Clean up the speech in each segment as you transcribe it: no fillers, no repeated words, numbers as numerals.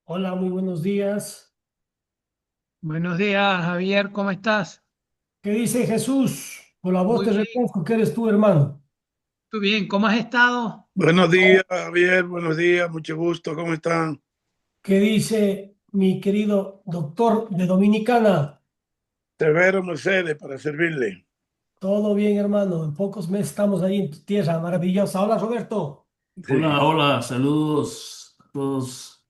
Hola, muy buenos días. Buenos días, Javier, ¿cómo estás? ¿Qué dice Jesús? Por la voz Muy te bien, reconozco que eres tú, hermano. tú bien, ¿cómo has estado? Buenos días, Javier. Buenos días, mucho gusto. ¿Cómo están? ¿Qué dice mi querido doctor de Dominicana? Severo Mercedes para servirle. Todo bien, hermano. En pocos meses estamos ahí en tu tierra maravillosa. Hola, Roberto. Hola, Sí. hola, saludos a todos.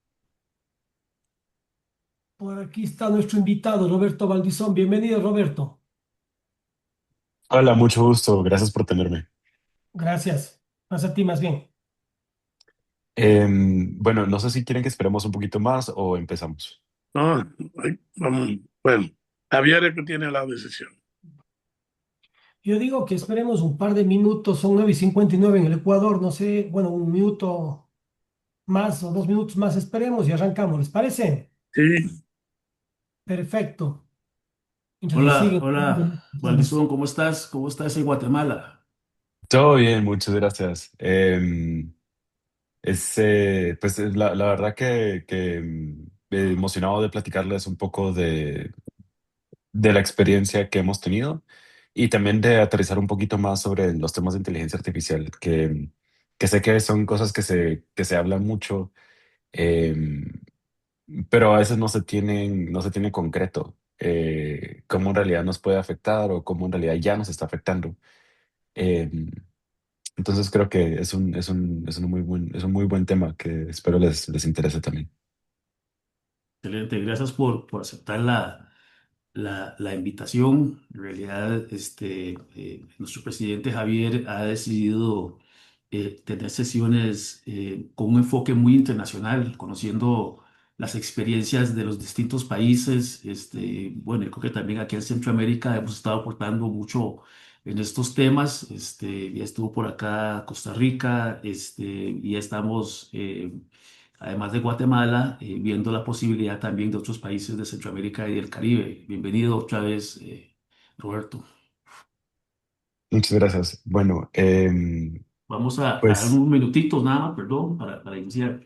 Por aquí está nuestro invitado, Roberto Valdizón. Bienvenido, Roberto. Hola, mucho gusto. Gracias por tenerme. Gracias. Más a ti, más bien. Bueno, no sé si quieren que esperemos un poquito más o empezamos. No, vamos. Bueno, Javier es el que tiene la decisión. Yo digo que esperemos un par de minutos. Son 9:59 en el Ecuador. No sé, bueno, un minuto más o 2 minutos más esperemos y arrancamos. ¿Les parece? Sí, Perfecto. Mientras nos Hola, siguen. hola, Valdizón, ¿cómo estás? ¿Cómo estás en Guatemala? Todo bien, muchas gracias. Pues la verdad que emocionado de platicarles un poco de la experiencia que hemos tenido y también de aterrizar un poquito más sobre los temas de inteligencia artificial, que sé que son cosas que se hablan mucho. em, pero a veces no se tiene concreto cómo en realidad nos puede afectar o cómo en realidad ya nos está afectando. Eh, entonces creo que es un muy buen tema que espero les interese también. Excelente, gracias por aceptar la invitación. En realidad, nuestro presidente Javier ha decidido tener sesiones con un enfoque muy internacional, conociendo las experiencias de los distintos países. Bueno, y creo que también aquí en Centroamérica hemos estado aportando mucho en estos temas. Ya estuvo por acá Costa Rica, y ya estamos además de Guatemala, viendo la posibilidad también de otros países de Centroamérica y del Caribe. Bienvenido otra vez, Roberto. Muchas gracias. Bueno, Vamos a dar pues unos minutitos nada más, perdón, para iniciar.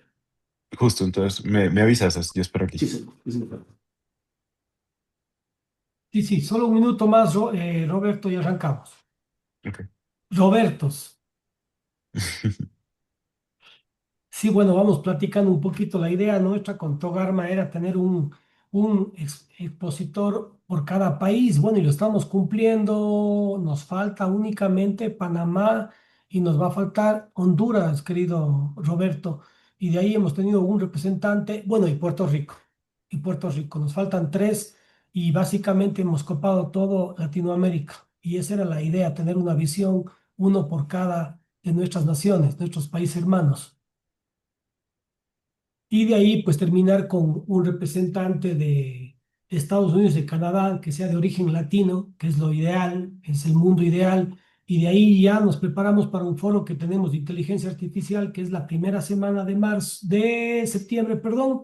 justo, entonces me avisas, yo espero aquí. Sí, sí, sí, sí. Sí, sí, solo un minuto más, Roberto, y arrancamos. Ok. Robertos. Sí, bueno, vamos platicando un poquito. La idea nuestra con Togarma era tener un expositor por cada país. Bueno, y lo estamos cumpliendo. Nos falta únicamente Panamá y nos va a faltar Honduras, querido Roberto. Y de ahí hemos tenido un representante, bueno, y Puerto Rico. Y Puerto Rico. Nos faltan tres y básicamente hemos copado todo Latinoamérica. Y esa era la idea, tener una visión, uno por cada de nuestras naciones, nuestros países hermanos. Y de ahí, pues terminar con un representante de Estados Unidos y de Canadá que sea de origen latino, que es lo ideal, es el mundo ideal. Y de ahí ya nos preparamos para un foro que tenemos de inteligencia artificial, que es la primera semana de marzo, de septiembre, perdón.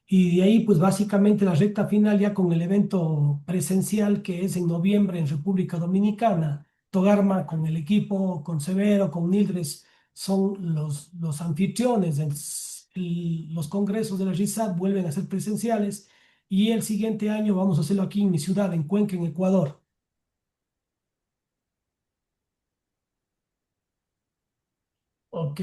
Y de ahí, pues básicamente la recta final ya con el evento presencial que es en noviembre en República Dominicana. Togarma con el equipo, con Severo, con Nildres, son los anfitriones. Los congresos de la RISAT vuelven a ser presenciales y el siguiente año vamos a hacerlo aquí en mi ciudad, en Cuenca, en Ecuador. Ok,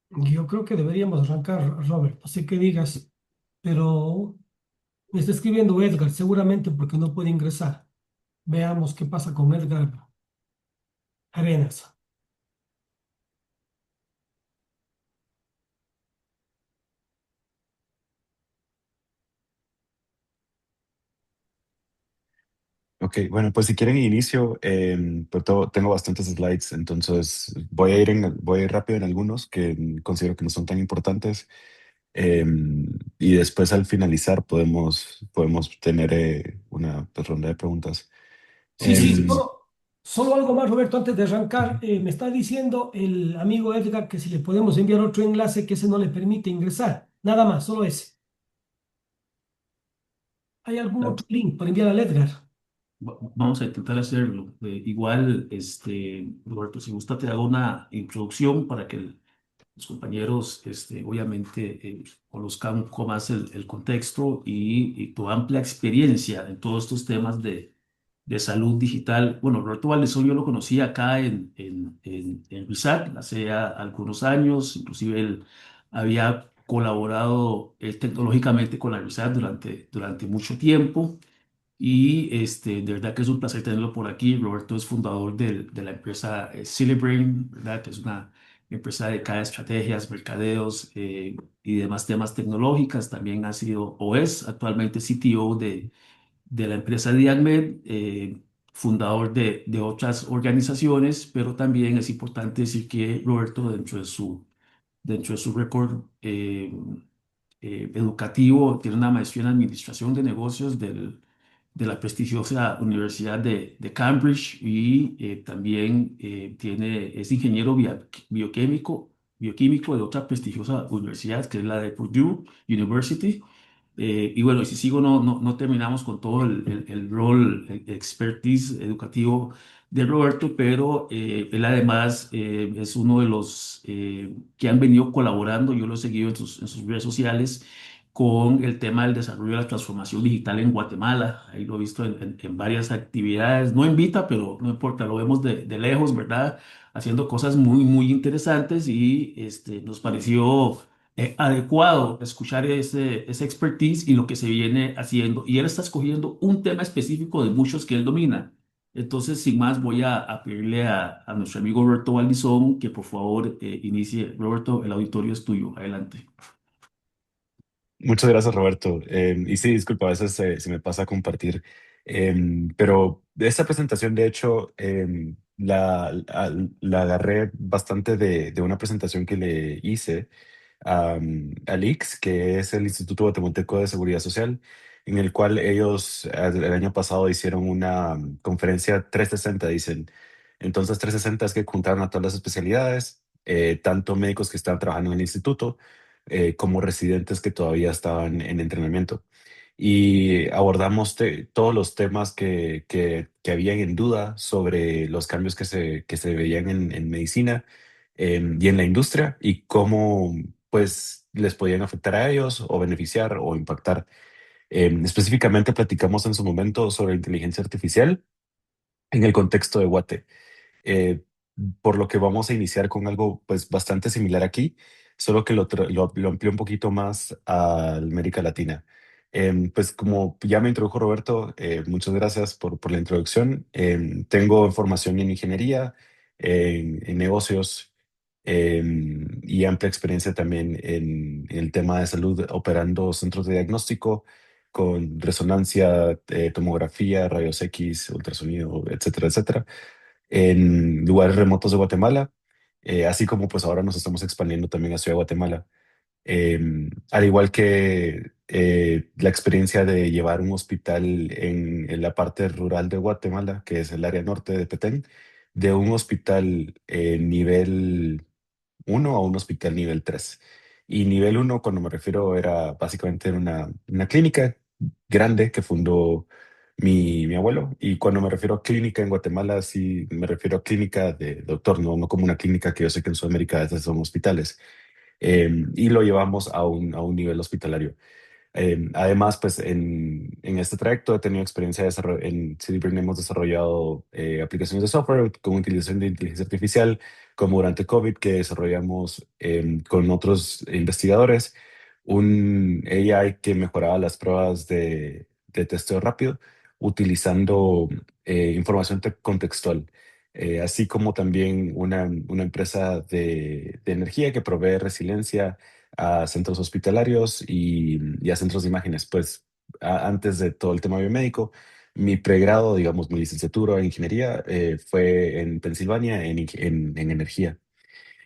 yo creo que deberíamos arrancar, Robert, no sé qué digas, pero me está escribiendo Edgar, seguramente porque no puede ingresar. Veamos qué pasa con Edgar Arenas. Ok, bueno, pues si quieren inicio, pues tengo bastantes slides, entonces voy a ir rápido en algunos que considero que no son tan importantes. Y después al finalizar podemos tener una pues, ronda de preguntas. Sí, sí, Sí, sí, Em, sí. Solo algo más, Roberto, antes de arrancar, me está diciendo el amigo Edgar que si le podemos enviar otro enlace que ese no le permite ingresar. Nada más, solo ese. ¿Hay algún Ah, otro link para enviar al Edgar? Vamos a intentar hacerlo. Igual, Roberto, si gusta, te hago una introducción para que los compañeros, obviamente, conozcan un poco más el contexto y tu amplia experiencia en todos estos temas de salud digital. Bueno, Roberto Valdezón yo lo conocí acá en RISAC hace ya algunos años, inclusive él había colaborado tecnológicamente con la RISAC durante mucho tiempo. Y de verdad que es un placer tenerlo por aquí. Roberto es fundador de la empresa Celebrain, ¿verdad? Que es una empresa dedicada a estrategias, mercadeos y demás temas tecnológicas. También ha sido o es actualmente CTO de la empresa Diagmed, fundador de otras organizaciones, pero también es importante decir que Roberto, dentro de su récord educativo, tiene una maestría en administración de negocios de la prestigiosa Universidad de Cambridge y también es ingeniero bioquímico de otra prestigiosa universidad que es la de Purdue University. Y bueno, y si sigo, no terminamos con todo el rol, el expertise educativo de Roberto, pero él además es uno de los que han venido colaborando, yo lo he seguido en sus redes sociales, con el tema del desarrollo de la transformación digital en Guatemala. Ahí lo he visto en varias actividades. No invita, pero no importa, lo vemos de lejos, ¿verdad? Haciendo cosas muy, muy interesantes y nos pareció adecuado escuchar ese expertise y lo que se viene haciendo. Y él está escogiendo un tema específico de muchos que él domina. Entonces, sin más, voy a pedirle a nuestro amigo Roberto Valdizón que por favor inicie. Roberto, el auditorio es tuyo. Adelante. Muchas gracias, Roberto. Y sí, disculpa, a veces se me pasa a compartir. Pero de esta presentación, de hecho, la agarré bastante de una presentación que le hice al ICS, que es el Instituto Guatemalteco de Seguridad Social, en el cual ellos el año pasado hicieron una conferencia 360, dicen. Entonces, 360 es que juntaron a todas las especialidades, tanto médicos que estaban trabajando en el instituto, como residentes que todavía estaban en entrenamiento. Y abordamos todos los temas que habían en duda sobre los cambios que se veían en medicina y en la industria y cómo pues les podían afectar a ellos o beneficiar o impactar. Específicamente platicamos en su momento sobre inteligencia artificial en el contexto de Guate, eh, por lo que vamos a iniciar con algo pues bastante similar aquí, solo que lo amplió un poquito más a América Latina. Pues como ya me introdujo Roberto, muchas gracias por la introducción. Tengo formación en ingeniería, en negocios y amplia experiencia también en el tema de salud, operando centros de diagnóstico con resonancia, tomografía, rayos X, ultrasonido, etcétera, etcétera, en lugares remotos de Guatemala, así como pues ahora nos estamos expandiendo también a Ciudad de Guatemala. Al igual que la experiencia de llevar un hospital en la parte rural de Guatemala, que es el área norte de Petén, de un hospital nivel uno a un hospital nivel 3. Y nivel uno, cuando me refiero, era básicamente una clínica grande que fundó mi abuelo. Y cuando me refiero a clínica en Guatemala, sí me refiero a clínica de doctor, no como una clínica que yo sé que en Sudamérica a veces son hospitales. Y lo llevamos a un nivel hospitalario. Además, pues en este trayecto he tenido experiencia en Citibank. Hemos desarrollado aplicaciones de software con utilización de inteligencia artificial, como durante COVID, que desarrollamos con otros investigadores un AI que mejoraba las pruebas de testeo rápido utilizando información contextual. Así como también una empresa de energía que provee resiliencia a centros hospitalarios y a centros de imágenes. Pues antes de todo el tema biomédico, mi pregrado, digamos, mi licenciatura en ingeniería fue en Pensilvania en energía.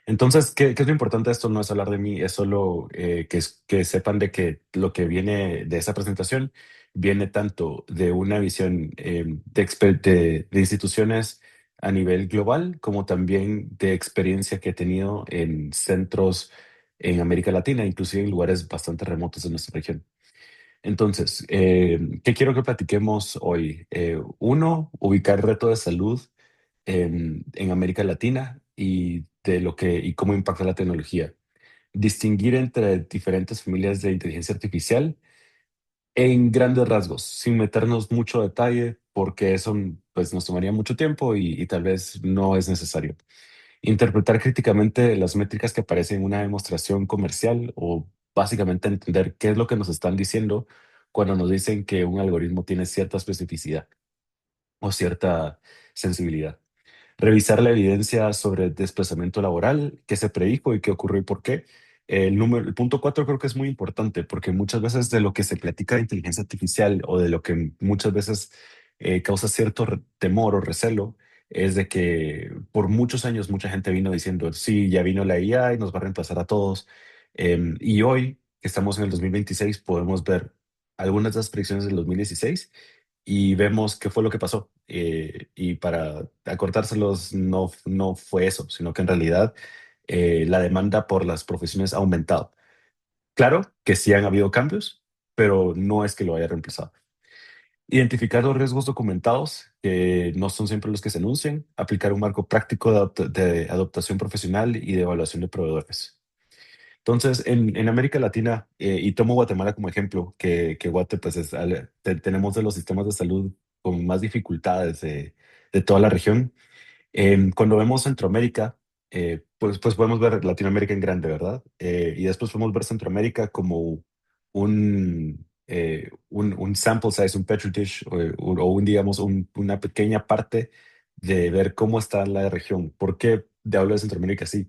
Entonces, ¿qué es lo importante de esto? No es hablar de mí, es solo que sepan de que lo que viene de esa presentación viene tanto de una visión de instituciones a nivel global, como también de experiencia que he tenido en centros en América Latina, inclusive en lugares bastante remotos de nuestra región. Entonces, ¿qué quiero que platiquemos hoy? Uno, ubicar reto de salud en América Latina y de lo que y cómo impacta la tecnología. Distinguir entre diferentes familias de inteligencia artificial en grandes rasgos, sin meternos mucho detalle, porque eso pues, nos tomaría mucho tiempo y tal vez no es necesario. Interpretar críticamente las métricas que aparecen en una demostración comercial o básicamente entender qué es lo que nos están diciendo cuando nos dicen que un algoritmo tiene cierta especificidad o cierta sensibilidad. Revisar la evidencia sobre desplazamiento laboral, qué se predijo y qué ocurrió y por qué. El punto 4 creo que es muy importante porque muchas veces de lo que se platica de inteligencia artificial o de lo que muchas veces causa cierto temor o recelo es de que por muchos años mucha gente vino diciendo, sí, ya vino la IA y nos va a reemplazar a todos. Y hoy, que estamos en el 2026, podemos ver algunas de las predicciones del 2016 y vemos qué fue lo que pasó. Y para acortárselos, no fue eso, sino que en realidad la demanda por las profesiones ha aumentado. Claro que sí han habido cambios, pero no es que lo haya reemplazado. Identificar los riesgos documentados, que no son siempre los que se anuncian, aplicar un marco práctico de adaptación profesional y de evaluación de proveedores. Entonces, en América Latina, y tomo Guatemala como ejemplo, que Guate, pues tenemos de los sistemas de salud con más dificultades de toda la región. Cuando vemos Centroamérica, pues podemos ver Latinoamérica en grande, ¿verdad? Y después podemos ver Centroamérica como un sample size, un petri dish, digamos, una pequeña parte de ver cómo está la región. ¿Por qué hablo de Centroamérica así?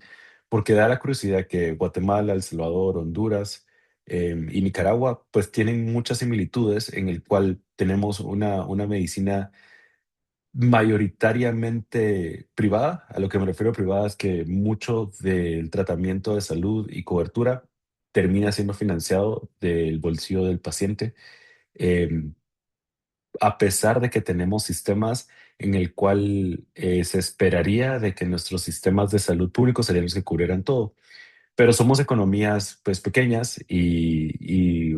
Porque da la curiosidad que Guatemala, El Salvador, Honduras y Nicaragua, pues tienen muchas similitudes en el cual tenemos una medicina mayoritariamente privada. A lo que me refiero a privada es que mucho del tratamiento de salud y cobertura termina siendo financiado del bolsillo del paciente, em, a pesar de que tenemos sistemas en el cual se esperaría de que nuestros sistemas de salud públicos serían los que cubrieran todo. Pero somos economías pues pequeñas y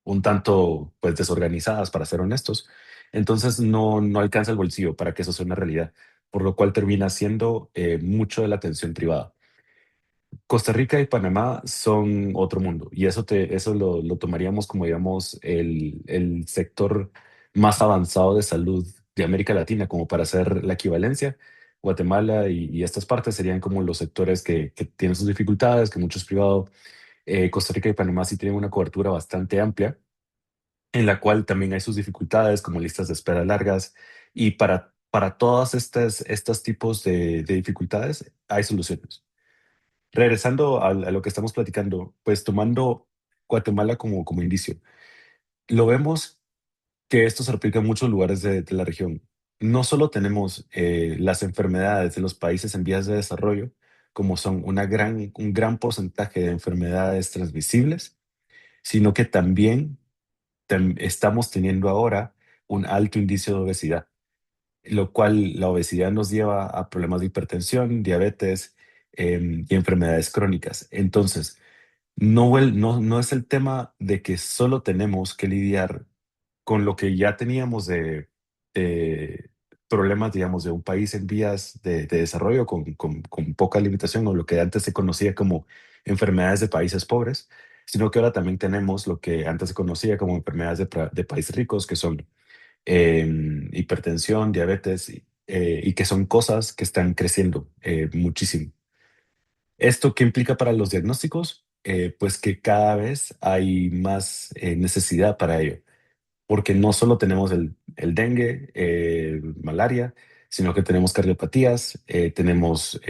un tanto pues desorganizadas, para ser honestos. Entonces no alcanza el bolsillo para que eso sea una realidad, por lo cual termina siendo mucho de la atención privada. Costa Rica y Panamá son otro mundo y eso lo tomaríamos como, digamos, el sector más avanzado de salud de América Latina, como para hacer la equivalencia. Guatemala y estas partes serían como los sectores que tienen sus dificultades, que mucho es privado. Costa Rica y Panamá sí tienen una cobertura bastante amplia, en la cual también hay sus dificultades, como listas de espera largas, y para todas estos tipos de dificultades hay soluciones. Regresando a lo que estamos platicando, pues tomando Guatemala como indicio, lo vemos que esto se replica en muchos lugares de la región. No solo tenemos las enfermedades de los países en vías de desarrollo, como son un gran porcentaje de enfermedades transmisibles, sino que también estamos teniendo ahora un alto índice de obesidad, lo cual la obesidad nos lleva a problemas de hipertensión, diabetes y enfermedades crónicas. Entonces, no es el tema de que solo tenemos que lidiar con lo que ya teníamos de problemas, digamos, de un país en vías de desarrollo con poca limitación o lo que antes se conocía como enfermedades de países pobres, sino que ahora también tenemos lo que antes se conocía como enfermedades de países ricos, que son hipertensión, diabetes, y que son cosas que están creciendo muchísimo. ¿Esto qué implica para los diagnósticos? Pues que cada vez hay más necesidad para ello, porque no solo tenemos el dengue, malaria, sino que tenemos cardiopatías, tenemos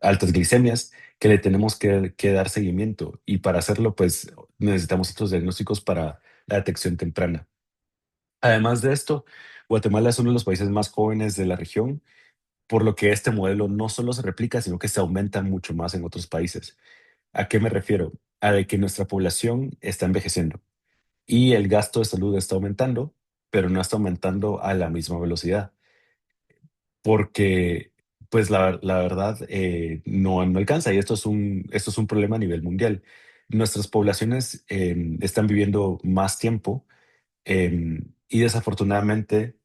altas glicemias que le tenemos que dar seguimiento, y para hacerlo pues necesitamos estos diagnósticos para la detección temprana. Además de esto, Guatemala es uno de los países más jóvenes de la región, por lo que este modelo no solo se replica, sino que se aumenta mucho más en otros países. ¿A qué me refiero? A de que nuestra población está envejeciendo y el gasto de salud está aumentando, pero no está aumentando a la misma velocidad. porque pues la verdad no alcanza y esto es un problema a nivel mundial. Nuestras poblaciones están viviendo más tiempo y desafortunadamente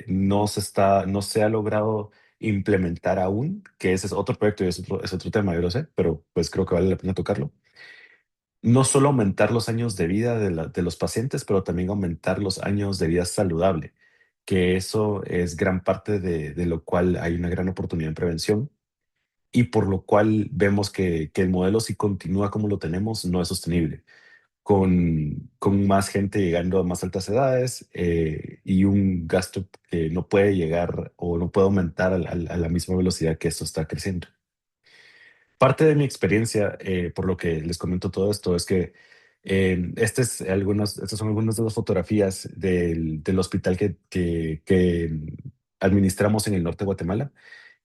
no se ha logrado implementar aún, que ese es otro proyecto y es otro tema, yo lo sé, pero pues creo que vale la pena tocarlo. No solo aumentar los años de vida de los pacientes, pero también aumentar los años de vida saludable, que eso es gran parte de lo cual hay una gran oportunidad en prevención y por lo cual vemos que el modelo, si continúa como lo tenemos, no es sostenible, con más gente llegando a más altas edades y un gasto que no puede llegar o no puede aumentar a la misma velocidad que esto está creciendo. Parte de mi experiencia, por lo que les comento todo esto, es que estas son algunas de las fotografías del hospital que administramos en el norte de Guatemala.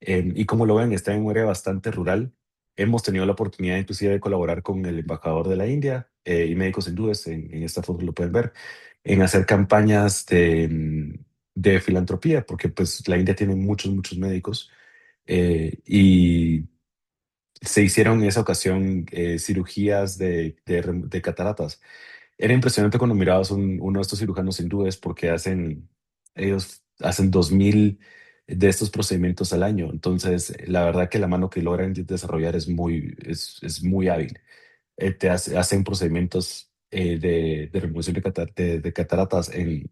Y como lo ven, está en un área bastante rural. Hemos tenido la oportunidad inclusive de colaborar con el embajador de la India y médicos hindúes, en esta foto lo pueden ver, en hacer campañas de filantropía, porque pues la India tiene muchos médicos y se hicieron en esa ocasión cirugías de cataratas. Era impresionante cuando mirabas uno de estos cirujanos hindúes porque ellos hacen 2000 de estos procedimientos al año. Entonces, la verdad que la mano que logran desarrollar es muy hábil. Hacen procedimientos de remoción de cataratas en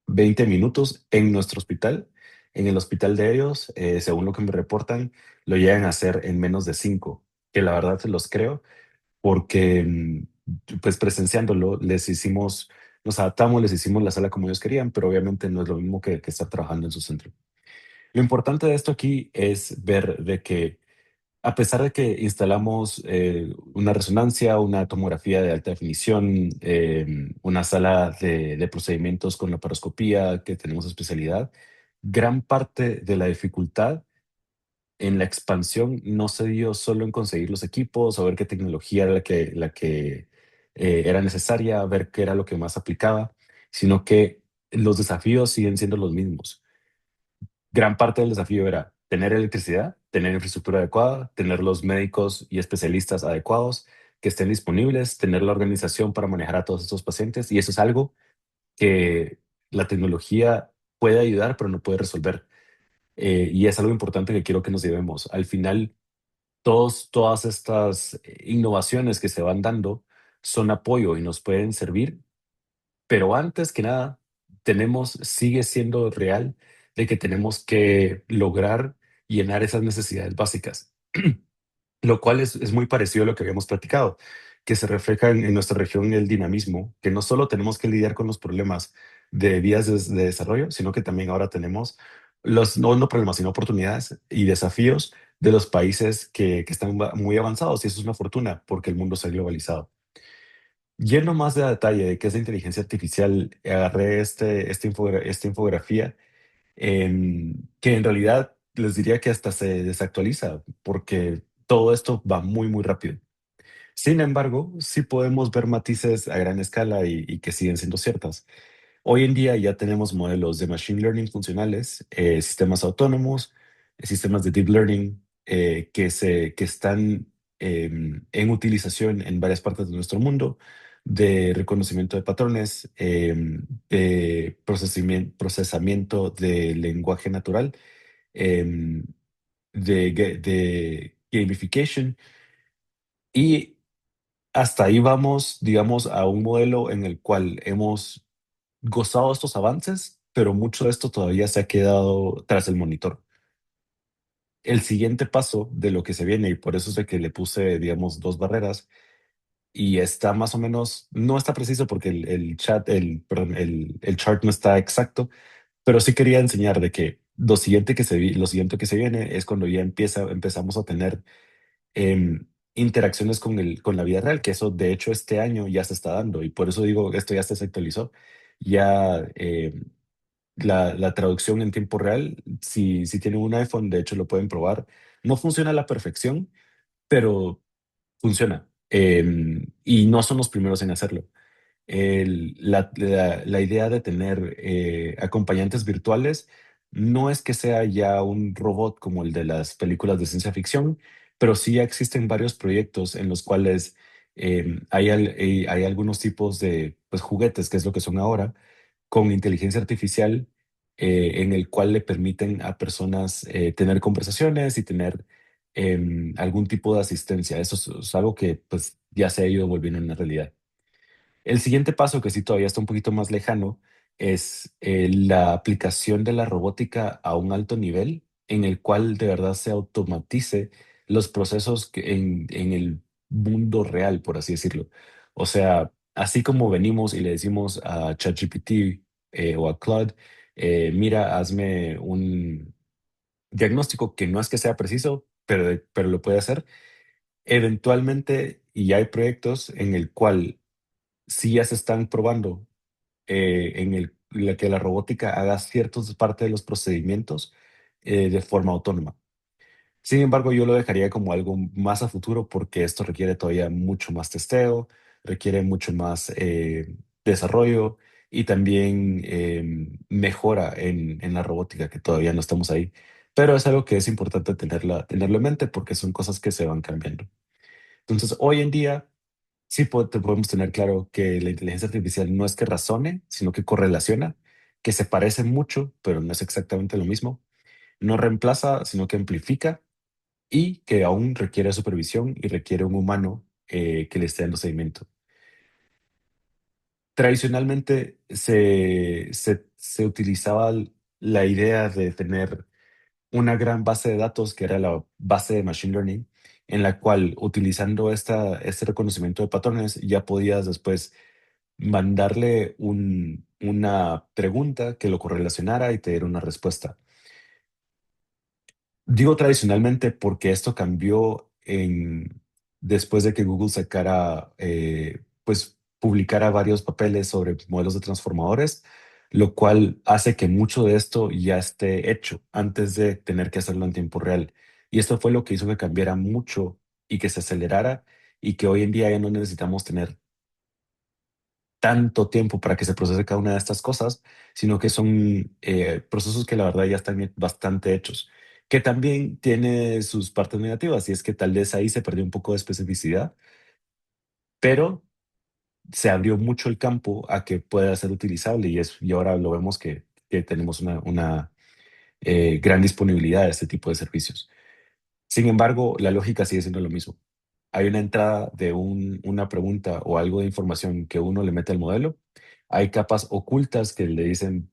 20 minutos en nuestro hospital. En el hospital de ellos, según lo que me reportan, lo llegan a hacer en menos de 5, que la verdad se los creo, porque pues presenciándolo nos adaptamos, les hicimos la sala como ellos querían, pero obviamente no es lo mismo que estar trabajando en su centro. Lo importante de esto aquí es ver de que a pesar de que instalamos una resonancia, una tomografía de alta definición, una sala de procedimientos con laparoscopía, que tenemos especialidad, gran parte de la dificultad en la expansión no se dio solo en conseguir los equipos o ver qué tecnología era la que era necesaria, ver qué era lo que más aplicaba, sino que los desafíos siguen siendo los mismos. Gran parte del desafío era tener electricidad, tener infraestructura adecuada, tener los médicos y especialistas adecuados que estén disponibles, tener la organización para manejar a todos estos pacientes. Y eso es algo que la tecnología puede ayudar, pero no puede resolver. Y es algo importante que quiero que nos llevemos. Al final, todas estas innovaciones que se van dando son apoyo y nos pueden servir, pero antes que nada, sigue siendo real de que tenemos que lograr llenar esas necesidades básicas, lo cual es muy parecido a lo que habíamos platicado, que se refleja en nuestra región el dinamismo, que no solo tenemos que lidiar con los problemas de vías de desarrollo, sino que también ahora tenemos no problemas, sino oportunidades y desafíos de los países que están muy avanzados, y eso es una fortuna porque el mundo se ha globalizado. Yendo más de detalle de qué es la inteligencia artificial, agarré esta infografía que en realidad les diría que hasta se desactualiza porque todo esto va muy rápido. Sin embargo, sí podemos ver matices a gran escala y que siguen siendo ciertas. Hoy en día ya tenemos modelos de machine learning funcionales, sistemas autónomos, sistemas de deep learning que están en utilización en varias partes de nuestro mundo, de reconocimiento de patrones, de procesamiento de lenguaje natural, em, de gamification. Y hasta ahí vamos, digamos, a un modelo en el cual hemos gozado de estos avances, pero mucho de esto todavía se ha quedado tras el monitor. El siguiente paso de lo que se viene, y por eso es de que le puse, digamos, dos barreras, y está más o menos, no está preciso porque perdón, el chart no está exacto, pero sí quería enseñar de que lo siguiente que se viene es cuando ya empezamos a tener interacciones con la vida real, que eso de hecho este año ya se está dando, y por eso digo, esto ya se actualizó. Ya la traducción en tiempo real, si tienen un iPhone, de hecho lo pueden probar. No funciona a la perfección, pero funciona. Y no son los primeros en hacerlo. La idea de tener acompañantes virtuales no es que sea ya un robot como el de las películas de ciencia ficción, pero sí ya existen varios proyectos en los cuales hay algunos tipos de pues, juguetes, que es lo que son ahora, con inteligencia artificial, en el cual le permiten a personas tener conversaciones y tener algún tipo de asistencia. Eso es algo que pues, ya se ha ido volviendo una realidad. El siguiente paso, que sí todavía está un poquito más lejano, es la aplicación de la robótica a un alto nivel, en el cual de verdad se automatice los procesos en el mundo real, por así decirlo. O sea, así como venimos y le decimos a ChatGPT o a Claude, mira, hazme un diagnóstico que no es que sea preciso, pero lo puede hacer. Eventualmente, y hay proyectos en el cual sí ya se están probando la que la robótica haga ciertas partes de los procedimientos de forma autónoma. Sin embargo, yo lo dejaría como algo más a futuro porque esto requiere todavía mucho más testeo, requiere mucho más desarrollo y también mejora en la robótica, que todavía no estamos ahí. Pero es algo que es importante tenerlo en mente porque son cosas que se van cambiando. Entonces, hoy en día, sí podemos tener claro que la inteligencia artificial no es que razone, sino que correlaciona, que se parece mucho, pero no es exactamente lo mismo. No reemplaza, sino que amplifica y que aún requiere supervisión y requiere un humano que le esté dando seguimiento. Tradicionalmente se utilizaba la idea de tener una gran base de datos, que era la base de Machine Learning, en la cual utilizando este reconocimiento de patrones ya podías después mandarle una pregunta que lo correlacionara y te diera una respuesta. Digo tradicionalmente porque esto cambió después de que Google sacara, pues publicara varios papeles sobre modelos de transformadores, lo cual hace que mucho de esto ya esté hecho antes de tener que hacerlo en tiempo real. Y esto fue lo que hizo que cambiara mucho y que se acelerara y que hoy en día ya no necesitamos tener tanto tiempo para que se procese cada una de estas cosas, sino que son procesos que la verdad ya están bastante hechos, que también tiene sus partes negativas, y es que tal vez ahí se perdió un poco de especificidad, pero se abrió mucho el campo a que pueda ser utilizable y ahora lo vemos que tenemos una gran disponibilidad de este tipo de servicios. Sin embargo, la lógica sigue siendo lo mismo. Hay una entrada de una pregunta o algo de información que uno le mete al modelo. Hay capas ocultas que le dicen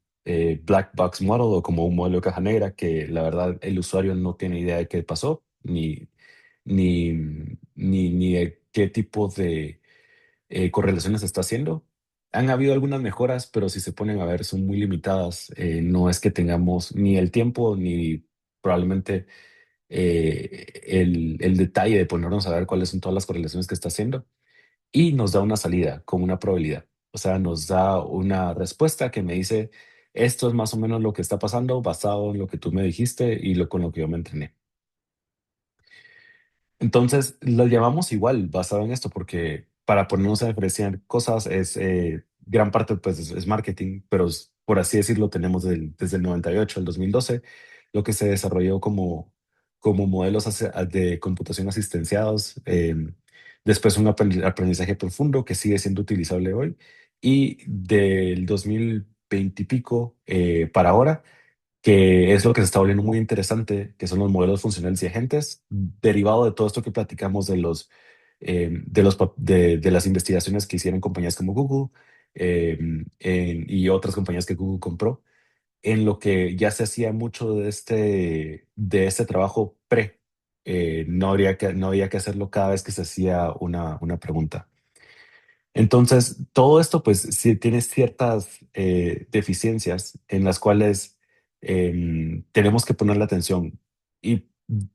black box model o como un modelo de caja negra, que la verdad el usuario no tiene idea de qué pasó, ni, ni de qué tipo de correlaciones está haciendo. Han habido algunas mejoras, pero si se ponen a ver son muy limitadas. No es que tengamos ni el tiempo ni probablemente el detalle de ponernos a ver cuáles son todas las correlaciones que está haciendo, y nos da una salida con una probabilidad. O sea, nos da una respuesta que me dice, esto es más o menos lo que está pasando basado en lo que tú me dijiste y con lo que yo me entrené. Entonces, lo llamamos igual basado en esto, porque para ponernos a diferenciar cosas es gran parte pues es marketing, pero por así decirlo tenemos desde el 98 al 2012 lo que se desarrolló como modelos de computación asistenciados, después un aprendizaje profundo que sigue siendo utilizable hoy, y del 2020 y pico para ahora, que es lo que se está volviendo muy interesante, que son los modelos funcionales y agentes, derivado de todo esto que platicamos de las investigaciones que hicieron compañías como Google y otras compañías que Google compró, en lo que ya se hacía mucho de este trabajo pre. No había que hacerlo cada vez que se hacía una pregunta. Entonces, todo esto, pues, sí tiene ciertas deficiencias en las cuales tenemos que ponerle atención. Y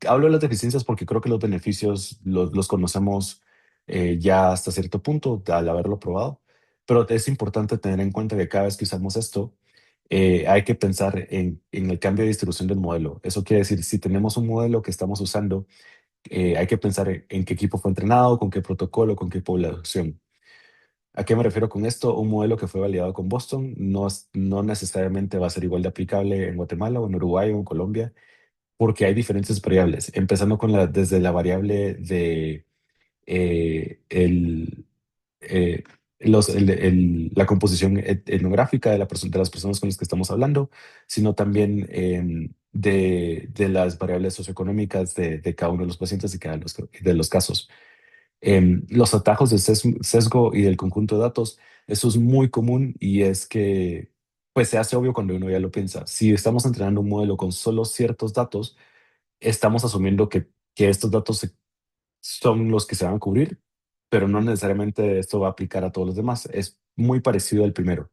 hablo de las deficiencias porque creo que los beneficios los conocemos ya hasta cierto punto al haberlo probado, pero es importante tener en cuenta que cada vez que usamos esto, hay que pensar en el cambio de distribución del modelo. Eso quiere decir, si tenemos un modelo que estamos usando, hay que pensar en qué equipo fue entrenado, con qué protocolo, con qué población. ¿A qué me refiero con esto? Un modelo que fue validado con Boston no necesariamente va a ser igual de aplicable en Guatemala o en Uruguay o en Colombia, porque hay diferentes variables, empezando desde la variable de el, eh, la composición etnográfica de las personas con las que estamos hablando, sino también de las variables socioeconómicas de cada uno de los pacientes y de los casos. Los atajos de sesgo y del conjunto de datos, eso es muy común y es que pues se hace obvio cuando uno ya lo piensa. Si estamos entrenando un modelo con solo ciertos datos, estamos asumiendo que estos datos son los que se van a cubrir, pero no necesariamente esto va a aplicar a todos los demás. Es muy parecido al primero.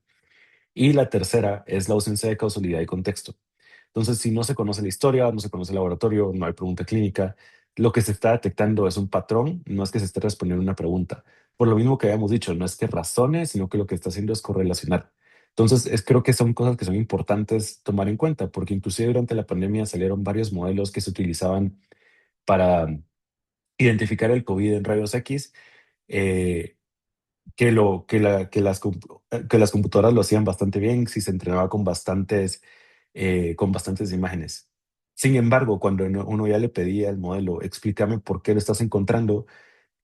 Y la tercera es la ausencia de causalidad y contexto. Entonces, si no se conoce la historia, no se conoce el laboratorio, no hay pregunta clínica, lo que se está detectando es un patrón, no es que se esté respondiendo una pregunta. Por lo mismo que habíamos dicho, no es que razone, sino que lo que está haciendo es correlacionar. Entonces, creo que son cosas que son importantes tomar en cuenta, porque inclusive durante la pandemia salieron varios modelos que se utilizaban para identificar el COVID en rayos X, eh, que las computadoras lo hacían bastante bien si se entrenaba con bastantes imágenes. Sin embargo, cuando uno ya le pedía al modelo, explícame por qué lo estás encontrando,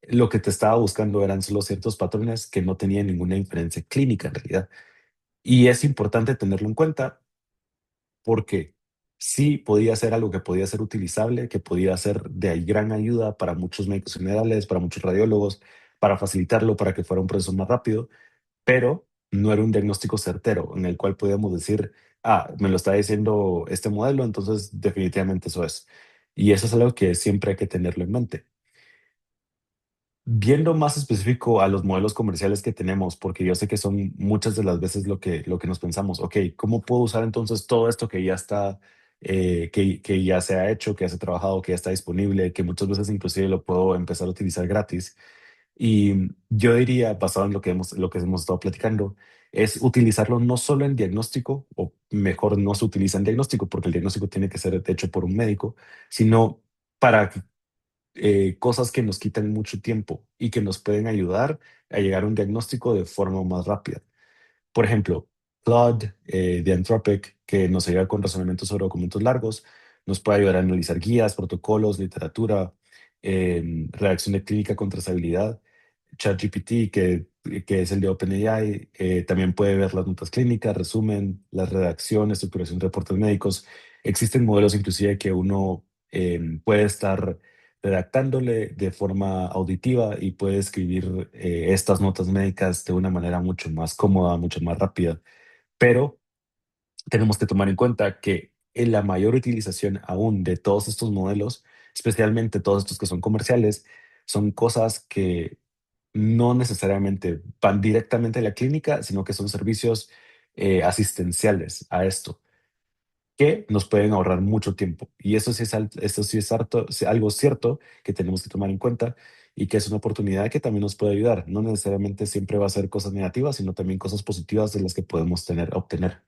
lo que te estaba buscando eran solo ciertos patrones que no tenían ninguna inferencia clínica en realidad. Y es importante tenerlo en cuenta porque sí podía ser algo que podía ser utilizable, que podía ser de gran ayuda para muchos médicos generales, para muchos radiólogos, para facilitarlo, para que fuera un proceso más rápido, pero no era un diagnóstico certero en el cual podíamos decir, me lo está diciendo este modelo, entonces definitivamente eso es. Y eso es algo que siempre hay que tenerlo en mente. Viendo más específico a los modelos comerciales que tenemos, porque yo sé que son muchas de las veces lo que nos pensamos, ok, ¿cómo puedo usar entonces todo esto que ya está, que ya se ha hecho, que ya se ha trabajado, que ya está disponible, que muchas veces inclusive lo puedo empezar a utilizar gratis? Y yo diría, basado en lo que hemos estado platicando, es utilizarlo no solo en diagnóstico, o mejor no se utiliza en diagnóstico porque el diagnóstico tiene que ser hecho por un médico, sino para cosas que nos quitan mucho tiempo y que nos pueden ayudar a llegar a un diagnóstico de forma más rápida. Por ejemplo, Claude de Anthropic, que nos ayuda con razonamiento sobre documentos largos, nos puede ayudar a analizar guías, protocolos, literatura, redacción de clínica con trazabilidad. ChatGPT, que es el de OpenAI, también puede ver las notas clínicas, resumen, la redacción, estructuración de reportes médicos. Existen modelos inclusive que uno puede estar redactándole de forma auditiva y puede escribir estas notas médicas de una manera mucho más cómoda, mucho más rápida. Pero tenemos que tomar en cuenta que en la mayor utilización aún de todos estos modelos, especialmente todos estos que son comerciales, son cosas que no necesariamente van directamente a la clínica, sino que son servicios asistenciales a esto, que nos pueden ahorrar mucho tiempo. Y eso sí es algo cierto que tenemos que tomar en cuenta y que es una oportunidad que también nos puede ayudar. No necesariamente siempre va a ser cosas negativas, sino también cosas positivas de las que podemos obtener.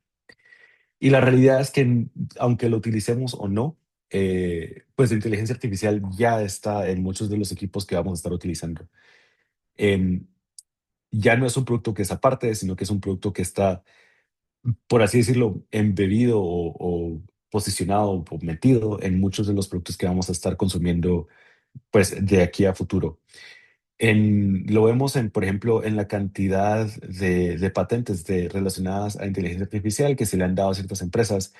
Y la realidad es que aunque lo utilicemos o no, pues la inteligencia artificial ya está en muchos de los equipos que vamos a estar utilizando. Em, ya no es un producto que es aparte, sino que es un producto que está, por así decirlo, embebido o posicionado o metido en muchos de los productos que vamos a estar consumiendo pues de aquí a futuro. Lo vemos por ejemplo, en la cantidad de patentes relacionadas a inteligencia artificial que se le han dado a ciertas empresas.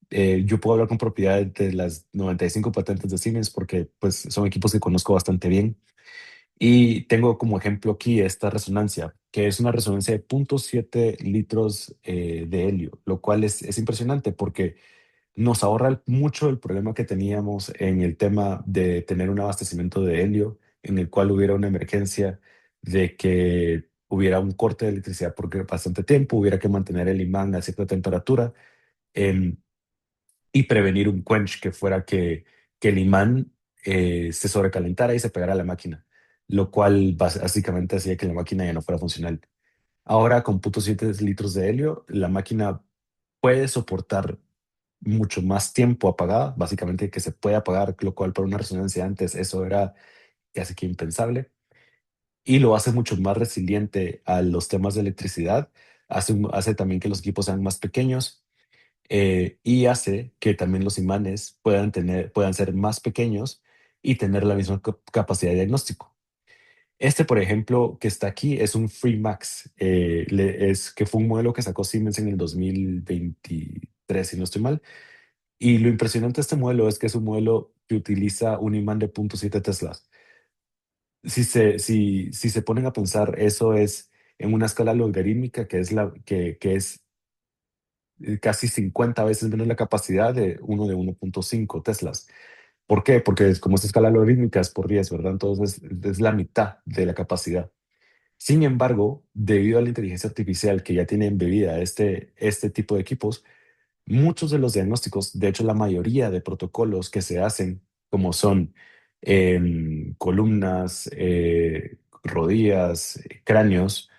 Yo puedo hablar con propiedad de las 95 patentes de Siemens porque pues, son equipos que conozco bastante bien. Y tengo como ejemplo aquí esta resonancia, que es una resonancia de 0.7 litros de helio, lo cual es impresionante porque nos ahorra mucho el problema que teníamos en el tema de tener un abastecimiento de helio, en el cual hubiera una emergencia de que hubiera un corte de electricidad por bastante tiempo, hubiera que mantener el imán a cierta temperatura. em, y prevenir un quench que fuera que el imán se sobrecalentara y se pegara a la máquina, lo cual básicamente hacía que la máquina ya no fuera funcional. Ahora con 0.7 litros de helio, la máquina puede soportar mucho más tiempo apagada, básicamente que se puede apagar, lo cual para una resonancia antes eso era casi que impensable. y lo hace mucho más resiliente a los temas de electricidad, hace también que los equipos sean más pequeños, y hace que también los imanes puedan ser más pequeños y tener la misma capacidad de diagnóstico. Este, por ejemplo, que está aquí es un FreeMax, que fue un modelo que sacó Siemens en el 2023, si no estoy mal. Y lo impresionante de este modelo es que es un modelo que utiliza un imán de 0.7 teslas. Si se ponen a pensar, eso es en una escala logarítmica que es casi 50 veces menos la capacidad de uno de 1.5 teslas. ¿Por qué? Porque como esta escala logarítmica es por 10, ¿verdad? Entonces es la mitad de la capacidad. Sin embargo, debido a la inteligencia artificial que ya tiene embebida este tipo de equipos, muchos de los diagnósticos, de hecho la mayoría de protocolos que se hacen, como son columnas, rodillas, cráneos,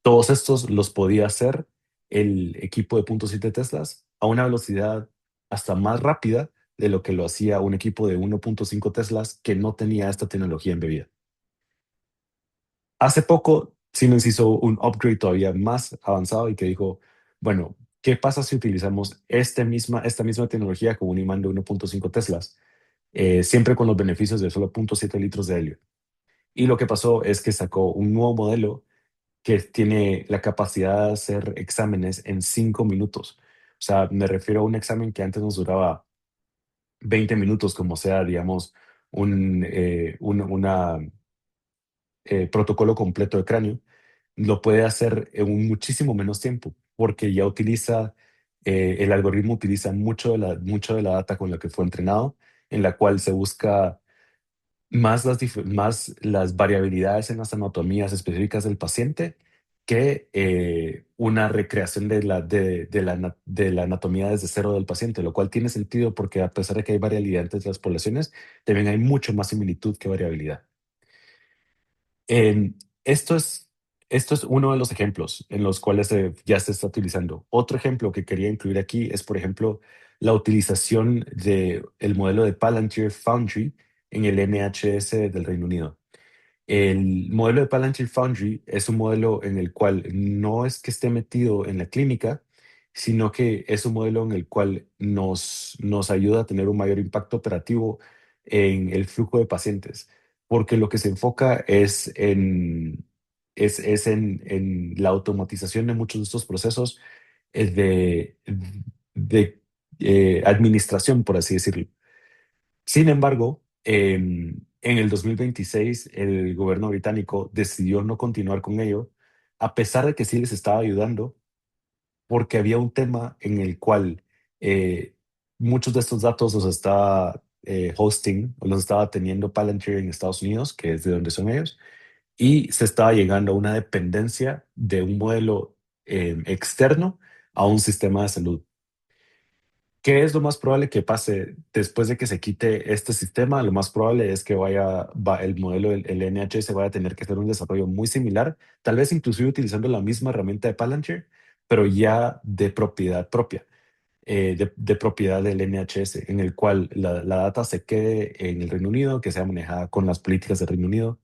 todos estos los podía hacer el equipo de 0.7 teslas a una velocidad hasta más rápida de lo que lo hacía un equipo de 1.5 teslas que no tenía esta tecnología embebida. Hace poco, Siemens hizo un upgrade todavía más avanzado y que dijo, bueno, ¿qué pasa si utilizamos esta misma tecnología con un imán de 1.5 teslas? Siempre con los beneficios de solo 0.7 litros de helio. Y lo que pasó es que sacó un nuevo modelo que tiene la capacidad de hacer exámenes en 5 minutos. O sea, me refiero a un examen que antes nos duraba 20 minutos, como sea, digamos, una protocolo completo de cráneo, lo puede hacer en un muchísimo menos tiempo, porque ya el algoritmo utiliza mucho de la data con la que fue entrenado, en la cual se busca más las variabilidades en las anatomías específicas del paciente que una recreación de la anatomía desde cero del paciente, lo cual tiene sentido porque a pesar de que hay variabilidad entre las poblaciones, también hay mucho más similitud que variabilidad. Em, esto es, esto es uno de los ejemplos en los cuales ya se está utilizando. Otro ejemplo que quería incluir aquí es, por ejemplo, la utilización del modelo de Palantir Foundry en el NHS del Reino Unido. El modelo de Palantir Foundry es un modelo en el cual no es que esté metido en la clínica, sino que es un modelo en el cual nos ayuda a tener un mayor impacto operativo en el flujo de pacientes, porque lo que se enfoca es en la automatización de muchos de estos procesos de administración, por así decirlo. Sin embargo, en el 2026 el gobierno británico decidió no continuar con ello, a pesar de que sí les estaba ayudando, porque había un tema en el cual eh, muchos de estos datos los estaba hosting o los estaba teniendo Palantir en Estados Unidos, que es de donde son ellos, y se estaba llegando a una dependencia de un modelo externo a un sistema de salud. ¿Qué es lo más probable que pase después de que se quite este sistema? Lo más probable es que el modelo, el NHS vaya a tener que hacer un desarrollo muy similar, tal vez inclusive utilizando la misma herramienta de Palantir, pero ya de propiedad propia, de propiedad del NHS, en el cual la data se quede en el Reino Unido, que sea manejada con las políticas del Reino Unido.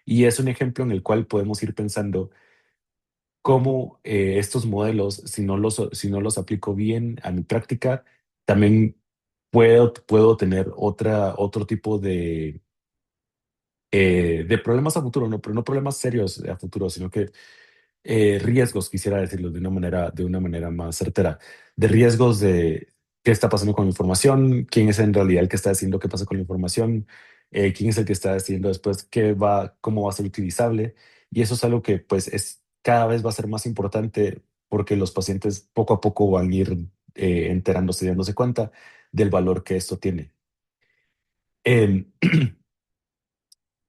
Y es un ejemplo en el cual podemos ir pensando cómo estos modelos, si no los aplico bien a mi práctica, también puedo tener otro tipo de problemas a futuro, no, pero no problemas serios a futuro, sino que riesgos, quisiera decirlo de una manera más certera, de riesgos de qué está pasando con la información, quién es en realidad el que está diciendo qué pasa con la información, quién es el que está decidiendo después cómo va a ser utilizable. Y eso es algo que pues cada vez va a ser más importante porque los pacientes poco a poco van a ir enterándose y dándose cuenta del valor que esto tiene. Em,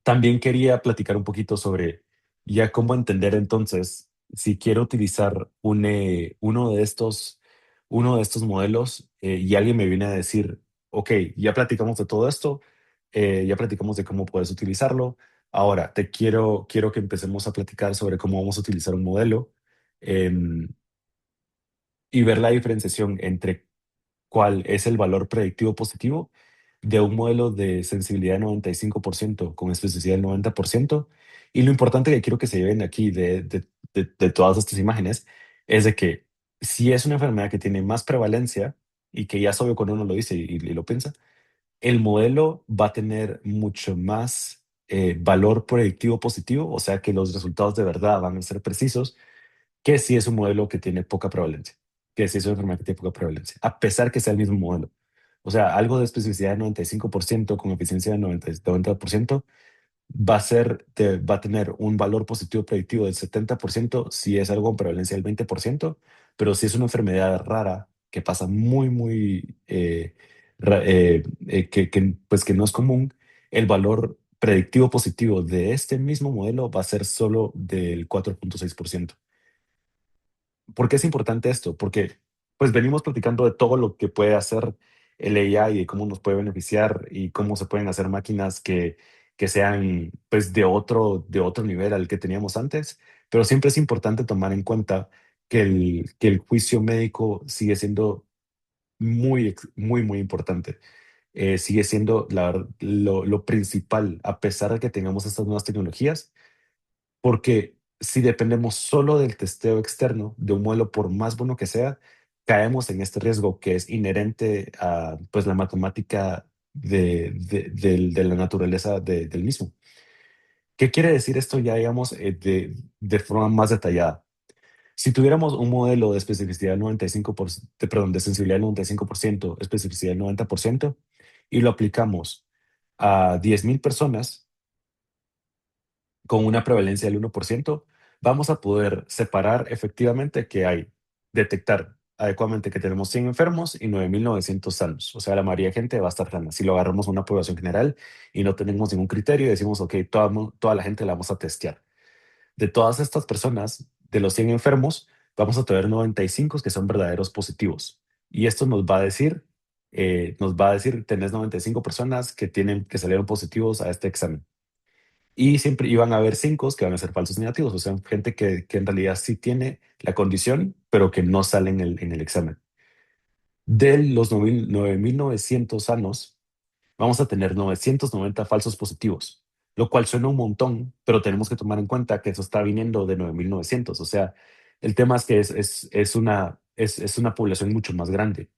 También quería platicar un poquito sobre ya cómo entender entonces si quiero utilizar uno de estos modelos y alguien me viene a decir, ok, ya platicamos de todo esto, ya platicamos de cómo puedes utilizarlo. Ahora quiero que empecemos a platicar sobre cómo vamos a utilizar un modelo em, y ver la diferenciación entre cuál es el valor predictivo positivo de un modelo de sensibilidad del 95% con especificidad del 90% Y lo importante que quiero que se lleven aquí de todas estas imágenes es de que si es una enfermedad que tiene más prevalencia y que ya es obvio cuando uno lo dice y lo piensa, el modelo va a tener mucho más valor predictivo positivo, o sea que los resultados de verdad van a ser precisos, que si es un modelo que tiene poca prevalencia, que si es una enfermedad que tiene poca prevalencia, a pesar que sea el mismo modelo. O sea, algo de especificidad de 95% con eficiencia de 90% va a tener un valor positivo predictivo del 70% si es algo con prevalencia del 20%, pero si es una enfermedad rara que pasa muy, pues que no es común, el valor predictivo positivo de este mismo modelo va a ser solo del 4,6%. ¿Por qué es importante esto? Porque pues venimos platicando de todo lo que puede hacer el AI y cómo nos puede beneficiar y cómo se pueden hacer máquinas que sean pues de otro nivel al que teníamos antes, pero siempre es importante tomar en cuenta que el juicio médico sigue siendo muy importante. Sigue siendo lo principal, a pesar de que tengamos estas nuevas tecnologías, porque si dependemos solo del testeo externo de un modelo, por más bueno que sea, caemos en este riesgo que es inherente a pues, la matemática de la naturaleza del mismo. ¿Qué quiere decir esto ya, digamos, de forma más detallada? Si tuviéramos un modelo de especificidad del 95%, perdón, de sensibilidad del 95%, especificidad del 90%, y lo aplicamos a 10,000 personas, con una prevalencia del 1%, vamos a poder separar efectivamente que detectar adecuadamente que tenemos 100 enfermos y 9,900 sanos. O sea, la mayoría de gente va a estar sana. Si lo agarramos a una población general y no tenemos ningún criterio y decimos, ok, toda la gente la vamos a testear. De todas estas personas, de los 100 enfermos, vamos a tener 95 que son verdaderos positivos. Y esto nos va a decir, tenés 95 personas que salieron positivos a este examen. Y siempre iban a haber 5 que van a ser falsos negativos, o sea, gente que en realidad sí tiene la condición, pero que no sale en el examen. De los 9,900 sanos, vamos a tener 990 falsos positivos, lo cual suena un montón, pero tenemos que tomar en cuenta que eso está viniendo de 9,900. O sea, el tema es que es una población mucho más grande.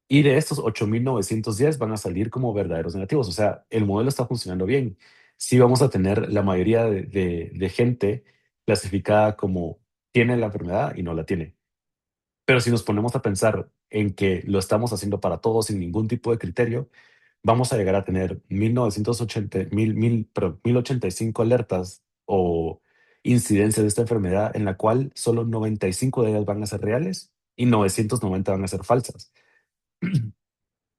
Y de estos 8,910 van a salir como verdaderos negativos. O sea, el modelo está funcionando bien. Sí vamos a tener la mayoría de gente clasificada como tiene la enfermedad y no la tiene. Pero si nos ponemos a pensar en que lo estamos haciendo para todos sin ningún tipo de criterio, vamos a llegar a tener 1,985 alertas o incidencias de esta enfermedad en la cual solo 95 de ellas van a ser reales y 990 van a ser falsas,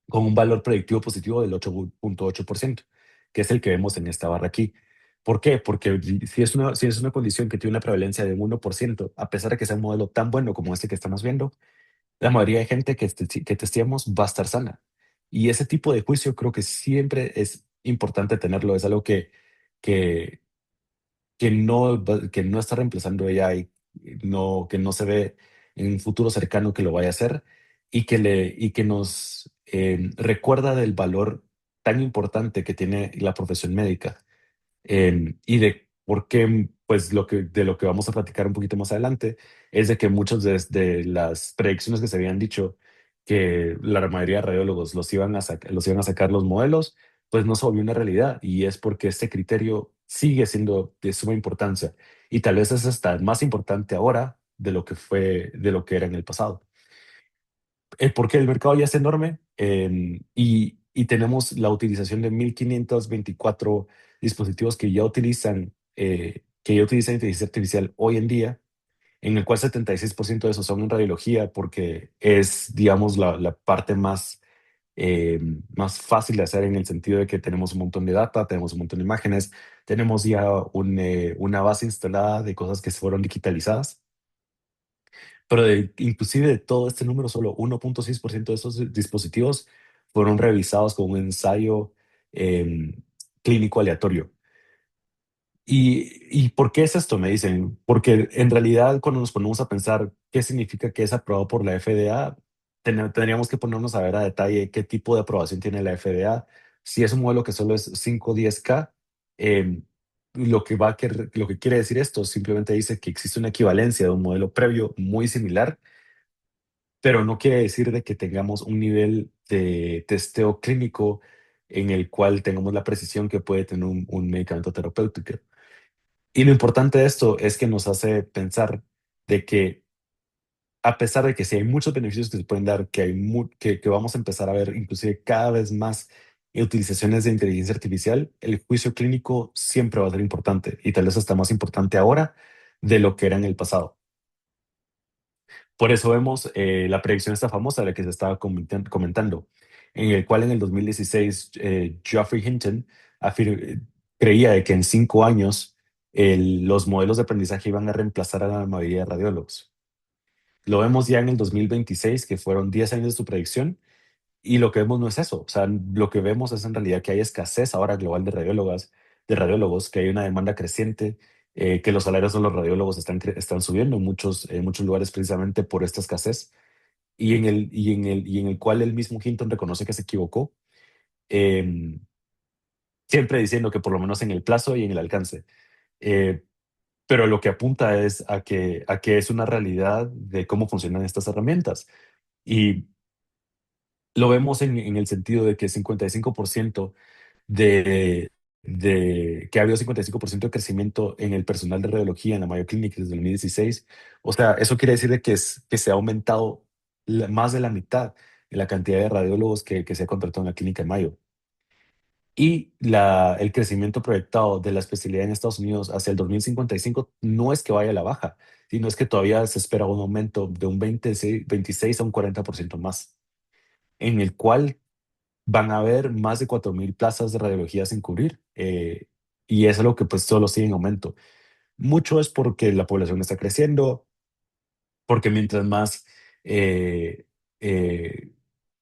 con un valor predictivo positivo del 8,8%, que es el que vemos en esta barra aquí. ¿Por qué? Porque si es una condición que tiene una prevalencia de un 1%, a pesar de que sea un modelo tan bueno como este que estamos viendo, la mayoría de gente que testeamos va a estar sana. Y ese tipo de juicio creo que siempre es importante tenerlo. Es algo que, que no está reemplazando AI, que no se ve en un futuro cercano que lo vaya a hacer, y que nos recuerda del valor tan importante que tiene la profesión médica, y de por qué, pues de lo que vamos a platicar un poquito más adelante, es de que muchas de las predicciones que se habían dicho que la mayoría de radiólogos los iban a sacar los modelos, pues no se volvió una realidad, y es porque este criterio sigue siendo de suma importancia y tal vez es hasta más importante ahora de lo que era en el pasado. Porque el mercado ya es enorme, y tenemos la utilización de 1,524 dispositivos que ya utilizan inteligencia artificial hoy en día, en el cual 76% de esos son en radiología, porque es, digamos, la parte más fácil de hacer, en el sentido de que tenemos un montón de data, tenemos un montón de imágenes, tenemos ya una base instalada de cosas que se fueron digitalizadas. Pero inclusive de todo este número, solo 1,6% de esos dispositivos fueron revisados con un ensayo clínico aleatorio. ¿Y por qué es esto? Me dicen. Porque en realidad, cuando nos ponemos a pensar qué significa que es aprobado por la FDA, tendríamos que ponernos a ver a detalle qué tipo de aprobación tiene la FDA. Si es un modelo que solo es 510K, lo que quiere decir esto simplemente dice que existe una equivalencia de un modelo previo muy similar, pero no quiere decir de que tengamos un nivel de testeo clínico en el cual tengamos la precisión que puede tener un medicamento terapéutico. Y lo importante de esto es que nos hace pensar de que a pesar de que sí hay muchos beneficios que se pueden dar, que vamos a empezar a ver inclusive cada vez más utilizaciones de inteligencia artificial, el juicio clínico siempre va a ser importante y tal vez hasta más importante ahora de lo que era en el pasado. Por eso vemos la predicción esta famosa de la que se estaba comentando, en el cual en el 2016 Geoffrey Hinton creía de que en 5 años los modelos de aprendizaje iban a reemplazar a la mayoría de radiólogos. Lo vemos ya en el 2026, que fueron 10 años de su predicción, y lo que vemos no es eso. O sea, lo que vemos es en realidad que hay escasez ahora global de radiólogos, que hay una demanda creciente, que los salarios de los radiólogos están subiendo en muchos lugares precisamente por esta escasez, y en el cual el mismo Hinton reconoce que se equivocó, em, siempre diciendo que por lo menos en el plazo y en el alcance. Eh, pero lo que apunta es a que es una realidad de cómo funcionan estas herramientas. Y lo vemos en el sentido de que 55% que ha habido 55% de crecimiento en el personal de radiología en la Mayo Clinic desde el 2016. O sea, eso quiere decir de que se ha aumentado más de la mitad en la cantidad de radiólogos que se ha contratado en la clínica de Mayo. Y el crecimiento proyectado de la especialidad en Estados Unidos hacia el 2055 no es que vaya a la baja, sino es que todavía se espera un aumento de un 26 a un 40% más, en el cual van a haber más de 4.000 plazas de radiología sin cubrir. Y eso es lo que pues solo sigue en aumento. Mucho es porque la población está creciendo, porque mientras más eh, eh,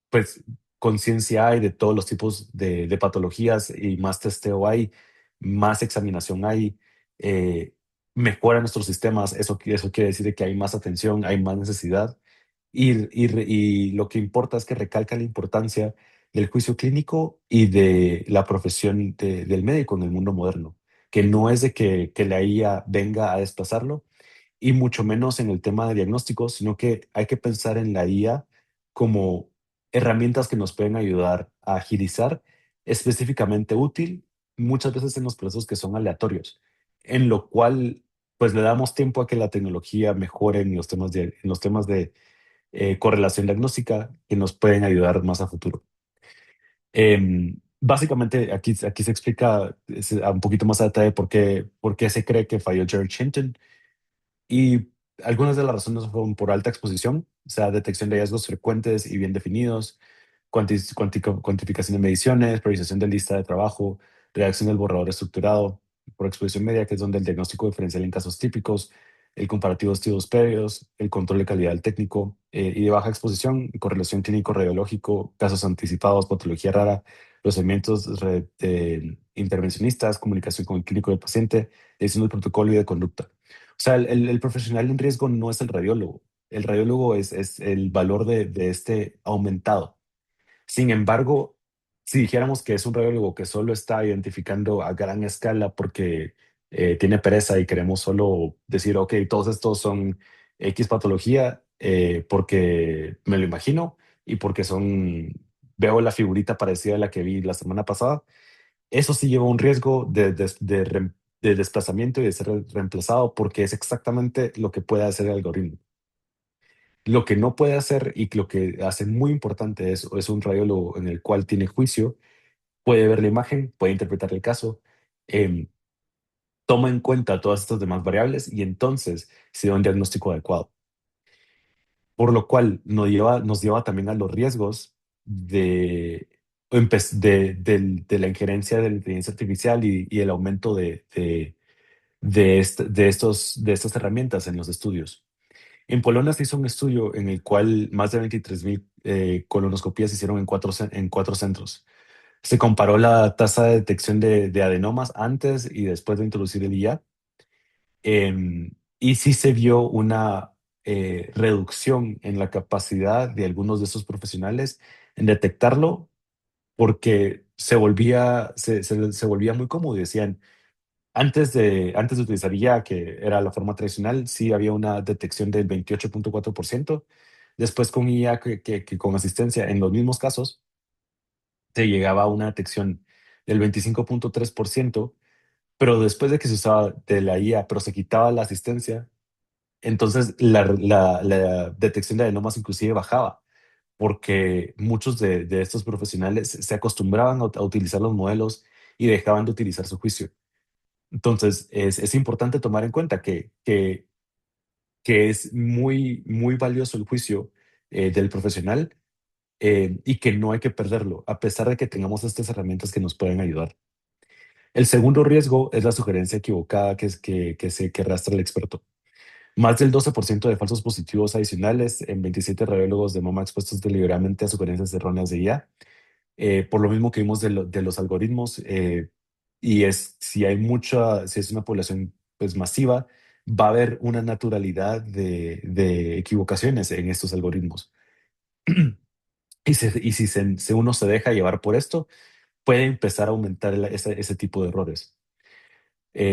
pues conciencia hay de todos los tipos de patologías y más testeo hay, más examinación hay, eh, mejoran nuestros sistemas. Eso quiere decir que hay más atención, hay más necesidad. Y lo que importa es que recalca la importancia del juicio clínico y de la profesión del médico en el mundo moderno, que no es de que la IA venga a desplazarlo, y mucho menos en el tema de diagnóstico, sino que hay que pensar en la IA como herramientas que nos pueden ayudar a agilizar, específicamente útil, muchas veces en los procesos que son aleatorios, en lo cual pues le damos tiempo a que la tecnología mejore en los temas de correlación diagnóstica que nos pueden ayudar más a futuro. Básicamente aquí se explica a un poquito más a detalle por qué se cree que falló George Hinton, y algunas de las razones fueron por alta exposición, o sea, detección de hallazgos frecuentes y bien definidos, cuantificación de mediciones, priorización de lista de trabajo, redacción del borrador estructurado, por exposición media, que es donde el diagnóstico diferencial en casos típicos, el comparativo de estudios previos, el control de calidad del técnico, y de baja exposición, correlación clínico-radiológico, casos anticipados, patología rara, procedimientos intervencionistas, comunicación con el clínico del paciente, decisión del protocolo y de conducta. O sea, el profesional en riesgo no es el radiólogo. El radiólogo es el valor de este aumentado. Sin embargo, si dijéramos que es un radiólogo que solo está identificando a gran escala porque tiene pereza y queremos solo decir, ok, todos estos son X patología, porque me lo imagino y porque veo la figurita parecida a la que vi la semana pasada, eso sí lleva un riesgo de desplazamiento y de ser reemplazado, porque es exactamente lo que puede hacer el algoritmo. Lo que no puede hacer, y lo que hace muy importante, es un radiólogo en el cual tiene juicio, puede ver la imagen, puede interpretar el caso, em, toma en cuenta todas estas demás variables y entonces se da un diagnóstico adecuado. Por lo cual nos lleva también a los riesgos de la injerencia de la inteligencia artificial y el aumento de estas herramientas en los estudios. En Polonia se hizo un estudio en el cual más de 23.000 colonoscopías se hicieron en cuatro centros. Se comparó la tasa de detección de adenomas antes y después de introducir el IA. Y sí se vio una reducción en la capacidad de algunos de estos profesionales en detectarlo, porque se volvía muy cómodo y decían, Antes de utilizar IA, que era la forma tradicional, sí había una detección del 28.4%. Después con IA, que con asistencia en los mismos casos, se llegaba a una detección del 25.3%, pero después de que se usaba de la IA, pero se quitaba la asistencia, entonces la detección de adenomas inclusive bajaba, porque muchos de estos profesionales se acostumbraban a utilizar los modelos y dejaban de utilizar su juicio. Entonces, es importante tomar en cuenta que es muy, muy valioso el juicio del profesional, y que no hay que perderlo, a pesar de que tengamos estas herramientas que nos pueden ayudar. El segundo riesgo es la sugerencia equivocada que arrastra el experto. Más del 12% de falsos positivos adicionales en 27 radiólogos de mama expuestos deliberadamente a sugerencias erróneas de IA, por lo mismo que vimos de los algoritmos, y si es una población pues masiva, va a haber una naturalidad de equivocaciones en estos algoritmos. Si uno se deja llevar por esto, puede empezar a aumentar ese tipo de errores.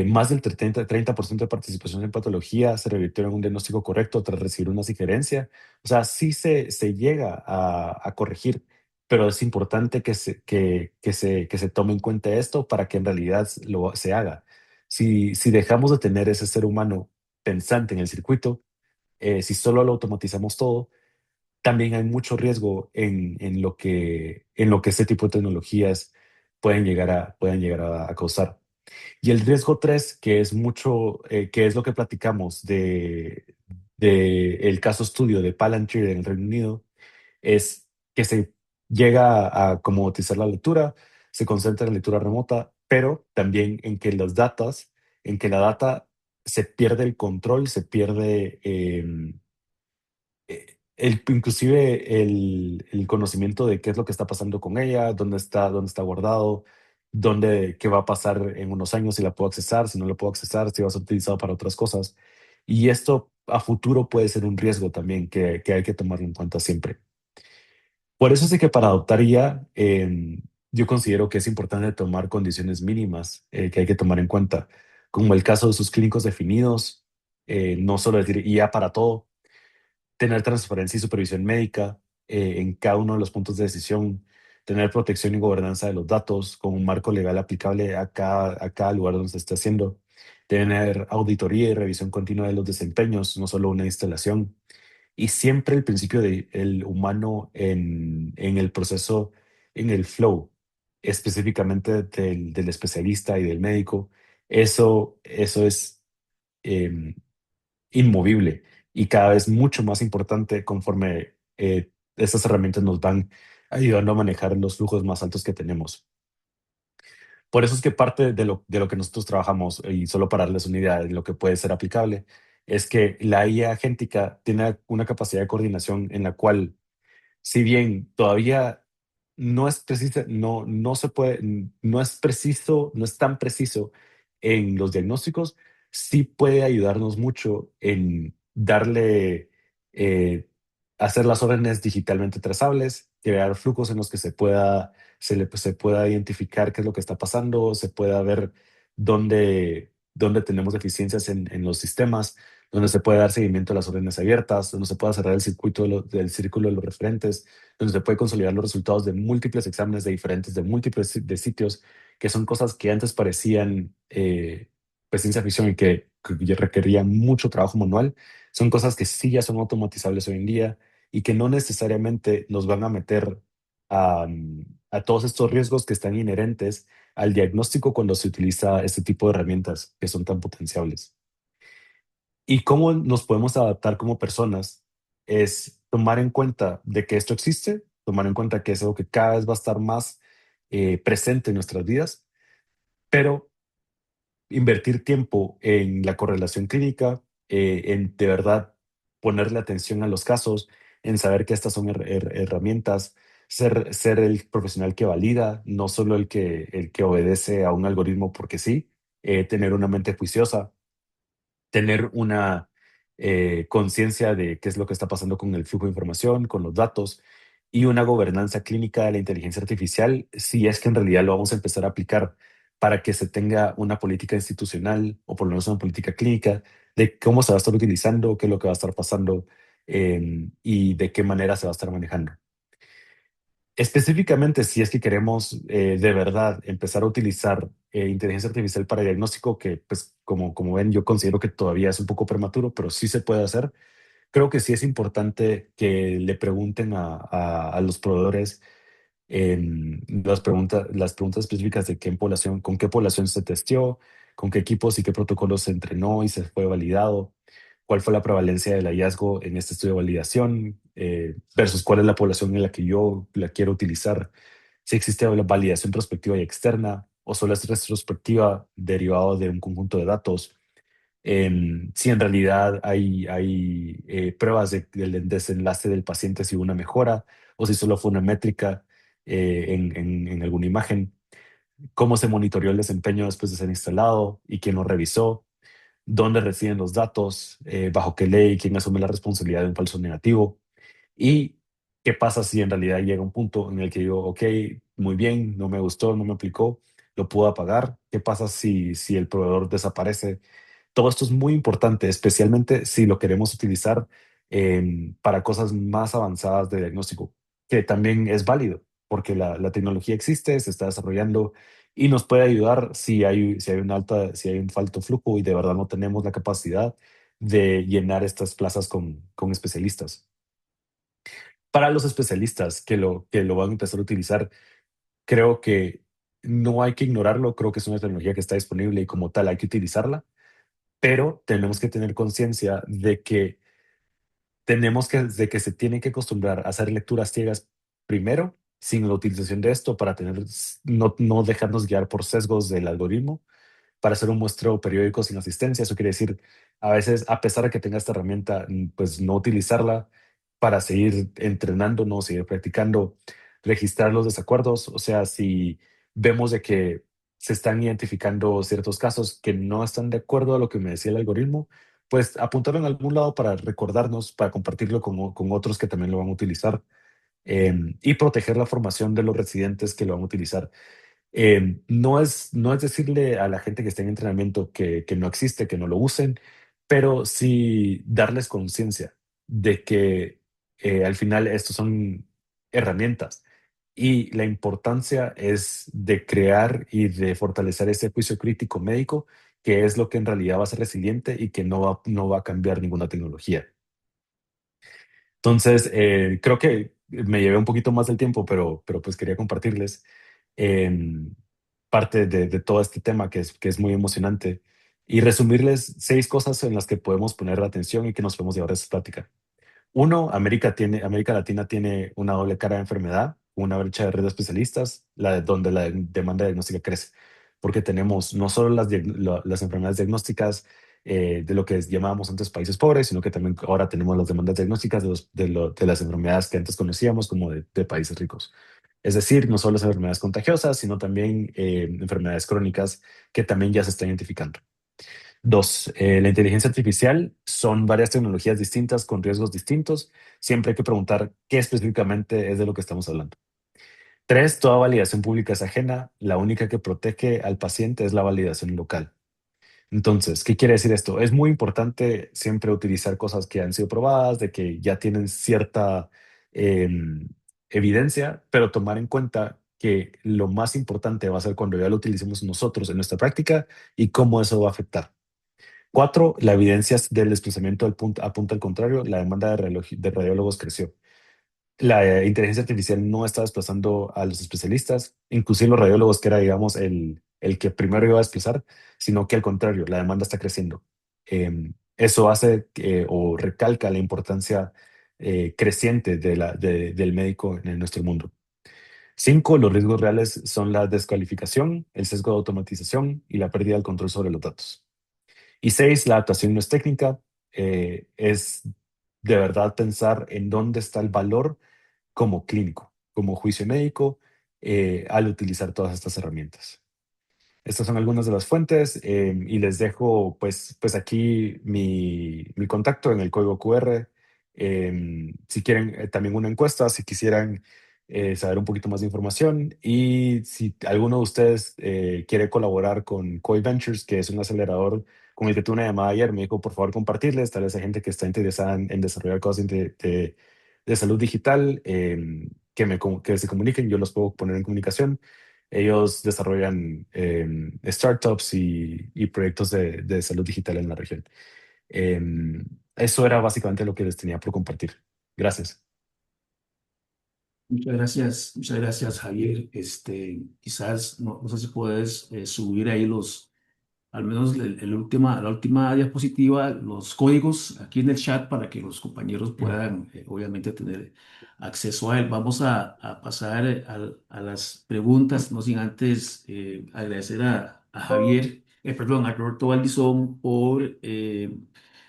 Más del 30% de participación en patología se revirtió en un diagnóstico correcto tras recibir una sugerencia. O sea, sí se llega a corregir, pero es importante que se tome en cuenta esto para que en realidad se haga. Si dejamos de tener ese ser humano pensante en el circuito, si solo lo automatizamos todo, también hay mucho riesgo en lo que este tipo de tecnologías pueden llegar a causar. Y el riesgo 3, que es lo que platicamos de el caso estudio de Palantir en el Reino Unido, es que se llega a comoditizar la lectura, se concentra en la lectura remota, pero también en que la data se pierde el control, se pierde inclusive el conocimiento de qué es lo que está pasando con ella, dónde está guardado, qué va a pasar en unos años, si la puedo accesar, si no la puedo accesar, si va a ser utilizado para otras cosas. Y esto a futuro puede ser un riesgo también que hay que tomarlo en cuenta siempre. Por eso es que para adoptar IA, yo considero que es importante tomar condiciones mínimas que hay que tomar en cuenta, como el caso de sus clínicos definidos, no solo decir IA para todo, tener transparencia y supervisión médica en cada uno de los puntos de decisión, tener protección y gobernanza de los datos con un marco legal aplicable a cada lugar donde se esté haciendo, tener auditoría y revisión continua de los desempeños, no solo una instalación, y siempre el principio del humano en el proceso, en el flow, específicamente del especialista y del médico. Eso es em, inmovible y cada vez mucho más importante conforme estas herramientas nos van ayudando a manejar los flujos más altos que tenemos. Por eso es que parte de lo que nosotros trabajamos, y solo para darles una idea de lo que puede ser aplicable, es que la IA agéntica tiene una capacidad de coordinación en la cual, si bien todavía no es precisa, no se puede, no es preciso, no es tan preciso en los diagnósticos, sí puede ayudarnos mucho en hacer las órdenes digitalmente trazables, crear flujos en los que se pueda identificar qué es lo que está pasando, se pueda ver dónde tenemos deficiencias en los sistemas, donde se puede dar seguimiento a las órdenes abiertas, donde se pueda cerrar el circuito del círculo de los referentes, donde se puede consolidar los resultados de múltiples exámenes de múltiples de sitios, que son cosas que antes parecían pues, ciencia ficción y que requerían mucho trabajo manual. Son cosas que sí ya son automatizables hoy en día y que no necesariamente nos van a meter a todos estos riesgos que están inherentes al diagnóstico cuando se utiliza este tipo de herramientas que son tan potenciables. ¿Y cómo nos podemos adaptar como personas? Es tomar en cuenta de que esto existe, tomar en cuenta que es algo que cada vez va a estar más presente en nuestras vidas, pero invertir tiempo en la correlación clínica, en de verdad ponerle atención a los casos, en saber que estas son herramientas, ser el profesional que valida, no solo el que obedece a un algoritmo porque sí, tener una mente juiciosa, tener una conciencia de qué es lo que está pasando con el flujo de información, con los datos y una gobernanza clínica de la inteligencia artificial, si es que en realidad lo vamos a empezar a aplicar para que se tenga una política institucional o por lo menos una política clínica de cómo se va a estar utilizando, qué es lo que va a estar pasando y de qué manera se va a estar manejando. Específicamente, si es que queremos de verdad empezar a utilizar inteligencia artificial para diagnóstico, que pues como ven, yo considero que todavía es un poco prematuro, pero sí se puede hacer. Creo que sí es importante que le pregunten a los proveedores las preguntas específicas de qué población, con qué población se testeó, con qué equipos y qué protocolos se entrenó y se fue validado, cuál fue la prevalencia del hallazgo en este estudio de validación, versus cuál es la población en la que yo la quiero utilizar, si existe la validación prospectiva y externa o solo es retrospectiva derivado de un conjunto de datos, si en realidad hay pruebas del desenlace del paciente, si hubo una mejora o si solo fue una métrica en alguna imagen, cómo se monitoreó el desempeño después de ser instalado y quién lo revisó, dónde residen los datos, bajo qué ley, quién asume la responsabilidad de un falso negativo y qué pasa si en realidad llega un punto en el que digo, ok, muy bien, no me gustó, no me aplicó, lo puedo apagar, qué pasa si el proveedor desaparece. Todo esto es muy importante, especialmente si lo queremos utilizar para cosas más avanzadas de diagnóstico, que también es válido, porque la tecnología existe, se está desarrollando y nos puede ayudar si hay un falto flujo y de verdad no tenemos la capacidad de llenar estas plazas con especialistas. Para los especialistas que lo van a empezar a utilizar, creo que no hay que ignorarlo, creo que es una tecnología que está disponible y como tal hay que utilizarla, pero tenemos que tener conciencia de que se tiene que acostumbrar a hacer lecturas ciegas primero, sin la utilización de esto, para no dejarnos guiar por sesgos del algoritmo, para hacer un muestreo periódico sin asistencia. Eso quiere decir, a veces, a pesar de que tenga esta herramienta, pues no utilizarla para seguir entrenándonos, seguir practicando, registrar los desacuerdos. O sea, si vemos de que se están identificando ciertos casos que no están de acuerdo a lo que me decía el algoritmo, pues apuntarlo en algún lado para recordarnos, para compartirlo con otros que también lo van a utilizar y proteger la formación de los residentes que lo van a utilizar. No es decirle a la gente que está en entrenamiento que no existe, que no lo usen, pero sí darles conciencia de que al final estos son herramientas y la importancia es de crear y de fortalecer ese juicio crítico médico, que es lo que en realidad va a ser resiliente y que no va a cambiar ninguna tecnología. Entonces, creo que me llevé un poquito más del tiempo, pero pues quería compartirles em, parte de todo este tema que es muy emocionante y resumirles 6 cosas en las que podemos poner la atención y que nos podemos llevar de esta plática. Uno, América Latina tiene una doble cara de enfermedad, una brecha de red de especialistas, donde la demanda diagnóstica crece, porque tenemos no solo las enfermedades diagnósticas de lo que llamábamos antes países pobres, sino que también ahora tenemos las demandas diagnósticas de las enfermedades que antes conocíamos como de países ricos. Es decir, no solo las enfermedades contagiosas, sino también enfermedades crónicas que también ya se están identificando. Dos, la inteligencia artificial son varias tecnologías distintas con riesgos distintos. Siempre hay que preguntar qué específicamente es de lo que estamos hablando. Tres, toda validación pública es ajena. La única que protege al paciente es la validación local. Entonces, ¿qué quiere decir esto? Es muy importante siempre utilizar cosas que han sido probadas, de que ya tienen cierta evidencia, pero tomar en cuenta que lo más importante va a ser cuando ya lo utilicemos nosotros en nuestra práctica y cómo eso va a afectar. Cuatro, la evidencia del desplazamiento apunta al contrario, la demanda de radiólogos creció. La inteligencia artificial no está desplazando a los especialistas, inclusive los radiólogos, que era, digamos, el que primero iba a desplazar, sino que al contrario, la demanda está creciendo. Eso hace o recalca la importancia creciente del médico en nuestro mundo. Cinco, los riesgos reales son la descalificación, el sesgo de automatización y la pérdida del control sobre los datos. Y seis, la adaptación no es técnica, es de verdad pensar en dónde está el valor como clínico, como juicio médico, al utilizar todas estas herramientas. Estas son algunas de las fuentes y les dejo pues aquí mi contacto en el código QR. Si quieren también una encuesta, si quisieran saber un poquito más de información. Y si alguno de ustedes quiere colaborar con Koi Ventures, que es un acelerador con el que tuve una llamada ayer, me dijo por favor compartirles, tal vez hay gente que está interesada en desarrollar cosas de salud digital, que se comuniquen, yo los puedo poner en comunicación. Ellos desarrollan startups y proyectos de salud digital en la región. Eso era básicamente lo que les tenía por compartir. Gracias. Muchas gracias, Javier. Quizás, no sé si puedes subir ahí al menos la última diapositiva, los códigos aquí en el chat para que los compañeros puedan, obviamente, tener acceso a él. Vamos a pasar a las preguntas, no sin antes agradecer a Javier, perdón, a Roberto Valdizón por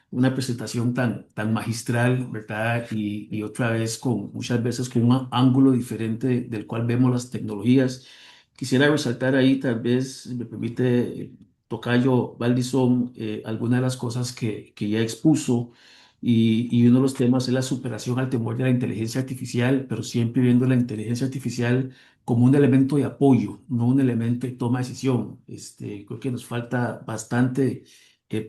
una presentación tan magistral, ¿verdad? Y otra vez muchas veces con un ángulo diferente del cual vemos las tecnologías. Quisiera resaltar ahí, tal vez, si me permite, Tocayo Valdizón, algunas de las cosas que ya expuso, y uno de los temas es la superación al temor de la inteligencia artificial, pero siempre viendo la inteligencia artificial como un elemento de apoyo, no un elemento de toma de decisión. Creo que nos falta bastante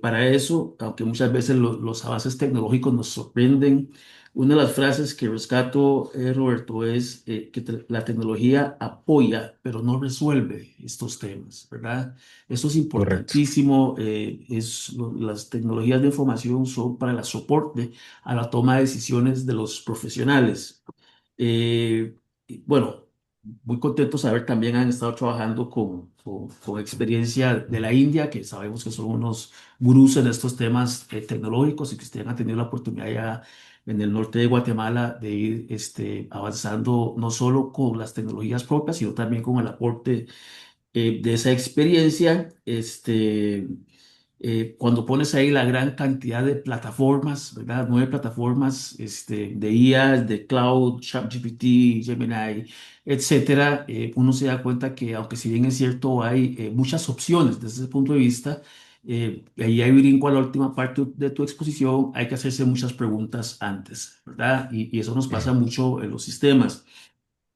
para eso, aunque muchas veces los avances tecnológicos nos sorprenden. Una de las frases que rescato, Roberto, es que la tecnología apoya, pero no resuelve estos temas, ¿verdad? Eso es Correcto. importantísimo. Las tecnologías de información son para el soporte a la toma de decisiones de los profesionales. Y bueno, muy contentos de saber también han estado trabajando con experiencia de la India, que sabemos que son unos gurús en estos temas tecnológicos y que ustedes han tenido la oportunidad ya en el norte de Guatemala de ir avanzando no solo con las tecnologías propias, sino también con el aporte de esa experiencia. Cuando pones ahí la gran cantidad de plataformas, ¿verdad? 9 plataformas de IA, de cloud, ChatGPT, Gemini, etcétera, uno se da cuenta que, aunque si bien es cierto, hay muchas opciones desde ese punto de vista, ahí hay brinco a la última parte de tu exposición, hay que hacerse muchas preguntas antes, ¿verdad? Y eso nos pasa mucho en los sistemas.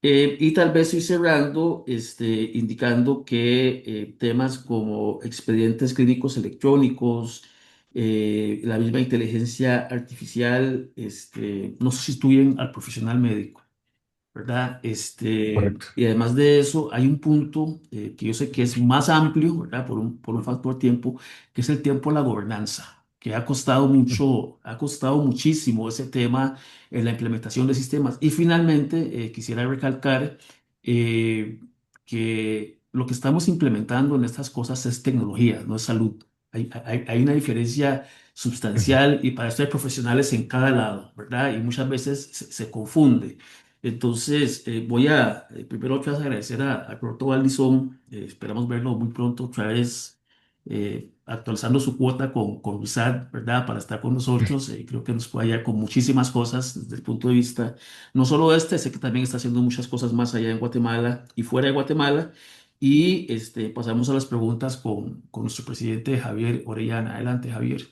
Y tal vez ir cerrando, indicando que temas como expedientes clínicos electrónicos, la misma inteligencia artificial, no sustituyen al profesional médico, ¿verdad? Correcto. Y además de eso, hay un punto que yo sé que es más amplio, ¿verdad? Por un factor tiempo, que es el tiempo de la gobernanza, que ha costado muchísimo ese tema en la implementación de sistemas. Y finalmente, quisiera recalcar eh, que lo que estamos implementando en estas cosas es tecnología, no es salud. Hay una diferencia sustancial y para esto hay profesionales en cada lado, ¿verdad? Y muchas veces se confunde. Entonces, voy a primero otra vez agradecer a Roberto Valdizón. Esperamos verlo muy pronto otra vez actualizando su cuota con USAD, ¿verdad? Para estar con nosotros. Creo que nos puede ayudar con muchísimas cosas desde el punto de vista, no solo sé que también está haciendo muchas cosas más allá en Guatemala y fuera de Guatemala. Y pasamos a las preguntas con nuestro presidente Javier Orellana. Adelante, Javier.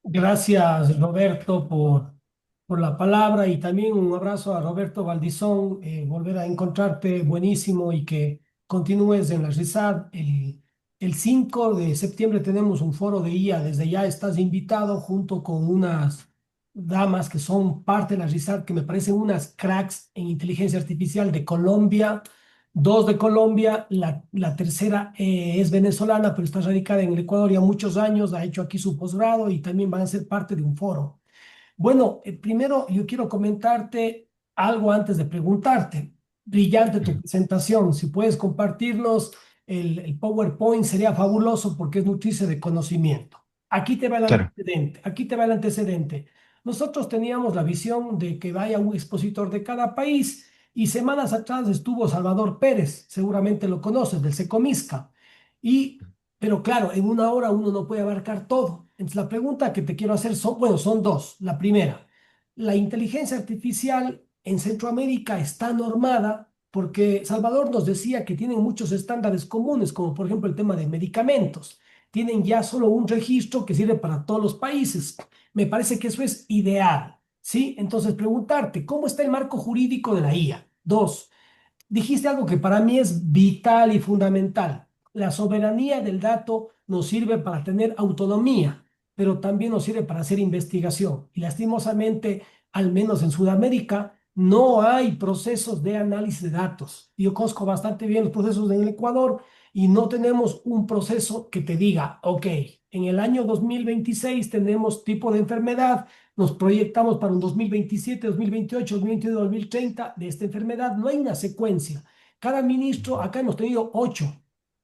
Gracias, Roberto, por la palabra y también un abrazo a Roberto Valdizón. Volver a encontrarte buenísimo y que continúes en la RISAD. El 5 de septiembre tenemos un foro de IA. Desde ya estás invitado junto con unas damas que son parte de la RISAD, que me parecen unas cracks en inteligencia artificial de Colombia. Dos de Colombia, la tercera es venezolana, pero está radicada en el Ecuador ya muchos años, ha hecho aquí su posgrado y también van a ser parte de un foro. Bueno, primero yo quiero comentarte algo antes de preguntarte. Brillante tu presentación. Si puedes compartirnos el PowerPoint sería fabuloso porque es nutrirse de conocimiento. Aquí te va el Claro. antecedente. Aquí te va el antecedente. Nosotros teníamos la visión de que vaya un expositor de cada país y semanas atrás estuvo Salvador Pérez, seguramente lo conoces, del Secomisca. Y pero claro, en una hora uno no puede abarcar todo. Entonces, la pregunta que te quiero hacer son, bueno, son dos. La primera, ¿la inteligencia artificial en Centroamérica está normada? Porque Salvador nos decía que tienen muchos estándares comunes, como por ejemplo el tema de medicamentos. Tienen ya solo un registro que sirve para todos los países. Me parece que eso es ideal, ¿sí? Entonces, preguntarte, ¿cómo está el marco jurídico de la IA? Dos, Dijiste algo que para mí es vital y fundamental. La soberanía del dato nos sirve para tener autonomía, pero también nos sirve para hacer investigación. Y lastimosamente, al menos en Sudamérica, no hay procesos de análisis de datos. Yo conozco bastante bien los procesos en el Ecuador y no tenemos un proceso que te diga, ok, en el año 2026 tenemos tipo de enfermedad, nos proyectamos para un 2027, 2028, 2029, 2030 de esta enfermedad. No hay una secuencia. Cada ministro, acá hemos tenido 8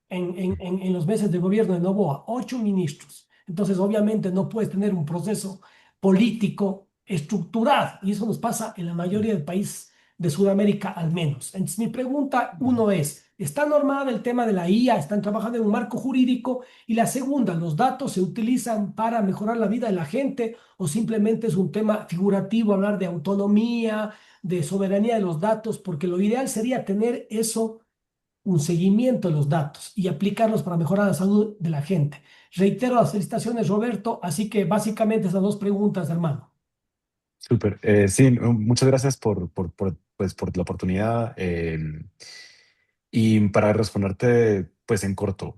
en los meses de gobierno de Noboa, 8 ministros. Entonces, obviamente, no puedes tener un proceso político estructurado. Y eso nos pasa en la mayoría del país de Sudamérica, al menos. Entonces, mi pregunta, uno es, ¿está normada el tema de la IA? ¿Están trabajando en un marco jurídico? Y la segunda, ¿los datos se utilizan para mejorar la vida de la gente o simplemente es un tema figurativo hablar de autonomía, de soberanía de los datos? Porque lo ideal sería tener eso, un seguimiento de los datos y aplicarlos para mejorar la salud de la gente. Reitero las felicitaciones, Roberto, así que básicamente esas dos preguntas, hermano. Súper. Sí, muchas gracias pues, por la oportunidad. Y para responderte, pues en corto,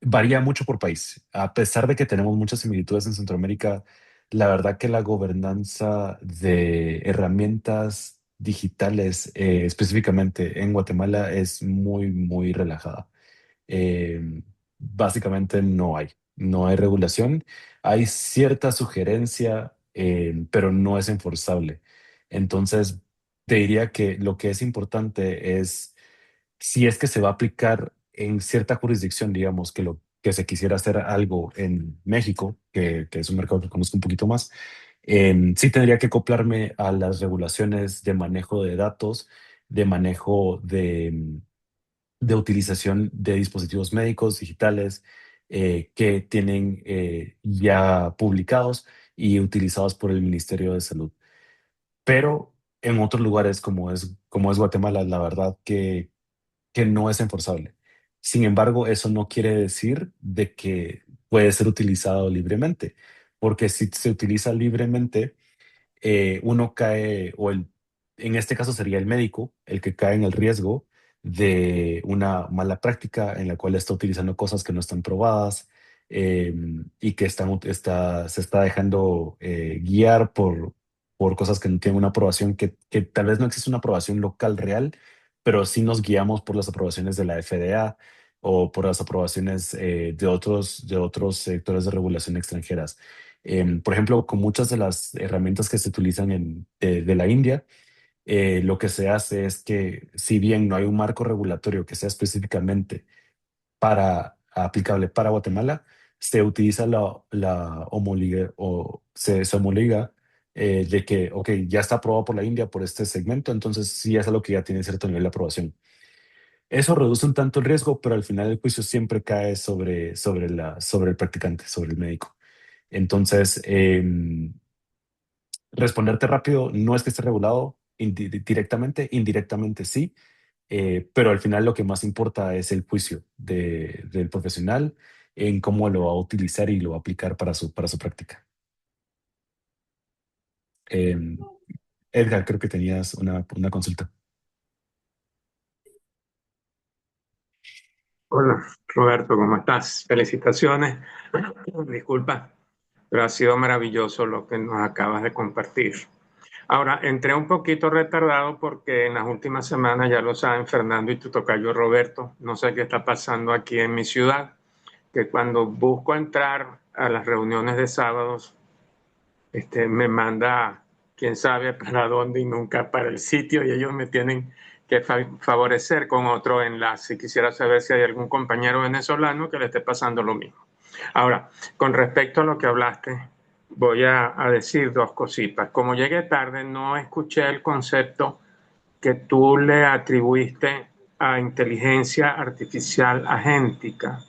varía mucho por país. A pesar de que tenemos muchas similitudes en Centroamérica, la verdad que la gobernanza de herramientas digitales, específicamente en Guatemala, es muy, muy relajada. Eh, Básicamente no hay regulación. Hay cierta sugerencia, pero no es enforzable. Entonces, te diría que lo que es importante es si es que se va a aplicar en cierta jurisdicción, digamos, que lo que se quisiera hacer algo en México, que es un mercado que conozco un poquito más, sí tendría que acoplarme a las regulaciones de manejo de datos, de manejo de utilización de dispositivos médicos digitales que tienen ya publicados y utilizados por el Ministerio de Salud. Pero en otros lugares como es Guatemala, la verdad que no es enforzable. Sin embargo, eso no quiere decir de que puede ser utilizado libremente, porque si se utiliza libremente, uno cae, en este caso sería el médico, el que cae en el riesgo de una mala práctica en la cual está utilizando cosas que no están probadas y que se está dejando guiar por cosas que no tienen una aprobación, que tal vez no existe una aprobación local real, pero sí nos guiamos por las aprobaciones de la FDA o por las aprobaciones de otros sectores de regulación extranjeras. Por ejemplo, con muchas de las herramientas que se utilizan de la India, lo que se hace es que si bien no hay un marco regulatorio que sea específicamente aplicable para Guatemala, se utiliza la homologa o se homologa de que, ok, ya está aprobado por la India por este segmento, entonces sí es algo que ya tiene cierto nivel de aprobación. Eso reduce un tanto el riesgo, pero al final el juicio siempre cae sobre el practicante, sobre el médico. Entonces, responderte rápido, no es que esté regulado directamente, indirectamente sí, pero al final lo que más importa es el juicio del profesional en cómo lo va a utilizar y lo va a aplicar para su práctica. Em, Edgar, creo que tenías una consulta. Hola, Roberto, ¿cómo estás? Felicitaciones. Disculpa, pero ha sido maravilloso lo que nos acabas de compartir. Ahora, entré un poquito retardado porque en las últimas semanas, ya lo saben, Fernando y tu tocayo Roberto, no sé qué está pasando aquí en mi ciudad, que cuando busco entrar a las reuniones de sábados, me manda quién sabe para dónde y nunca para el sitio y ellos me tienen que favorecer con otro enlace. Quisiera saber si hay algún compañero venezolano que le esté pasando lo mismo. Ahora, con respecto a lo que hablaste, voy a decir dos cositas. Como llegué tarde, no escuché el concepto que tú le atribuiste a inteligencia artificial agéntica,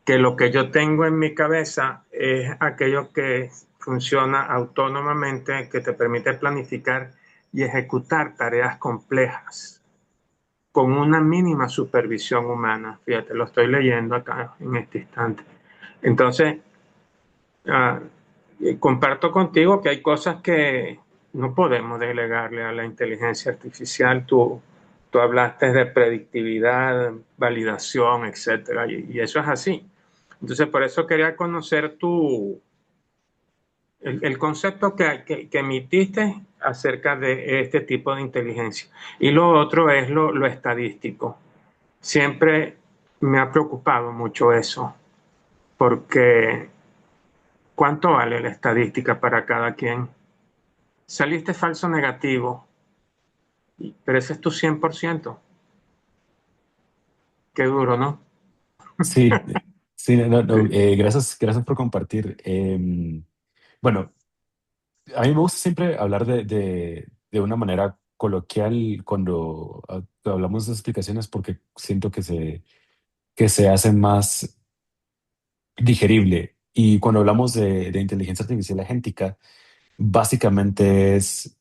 que lo que yo tengo en mi cabeza es aquello que funciona autónomamente, que te permite planificar y ejecutar tareas complejas con una mínima supervisión humana. Fíjate, lo estoy leyendo acá en este instante. Entonces, ah, comparto contigo que hay cosas que no podemos delegarle a la inteligencia artificial. Tú hablaste de predictividad, validación, etcétera, y eso es así. Entonces, por eso quería conocer el concepto que emitiste acerca de este tipo de inteligencia. Y lo otro es lo estadístico. Siempre me ha preocupado mucho eso, porque ¿cuánto vale la estadística para cada quien? Saliste falso negativo, pero ese es tu 100%. Qué duro, ¿no? Sí, sí, gracias, gracias por compartir. Bueno, a mí me gusta siempre hablar de una manera coloquial cuando hablamos de explicaciones porque siento que se hace más digerible. Y cuando hablamos de inteligencia artificial agéntica, básicamente es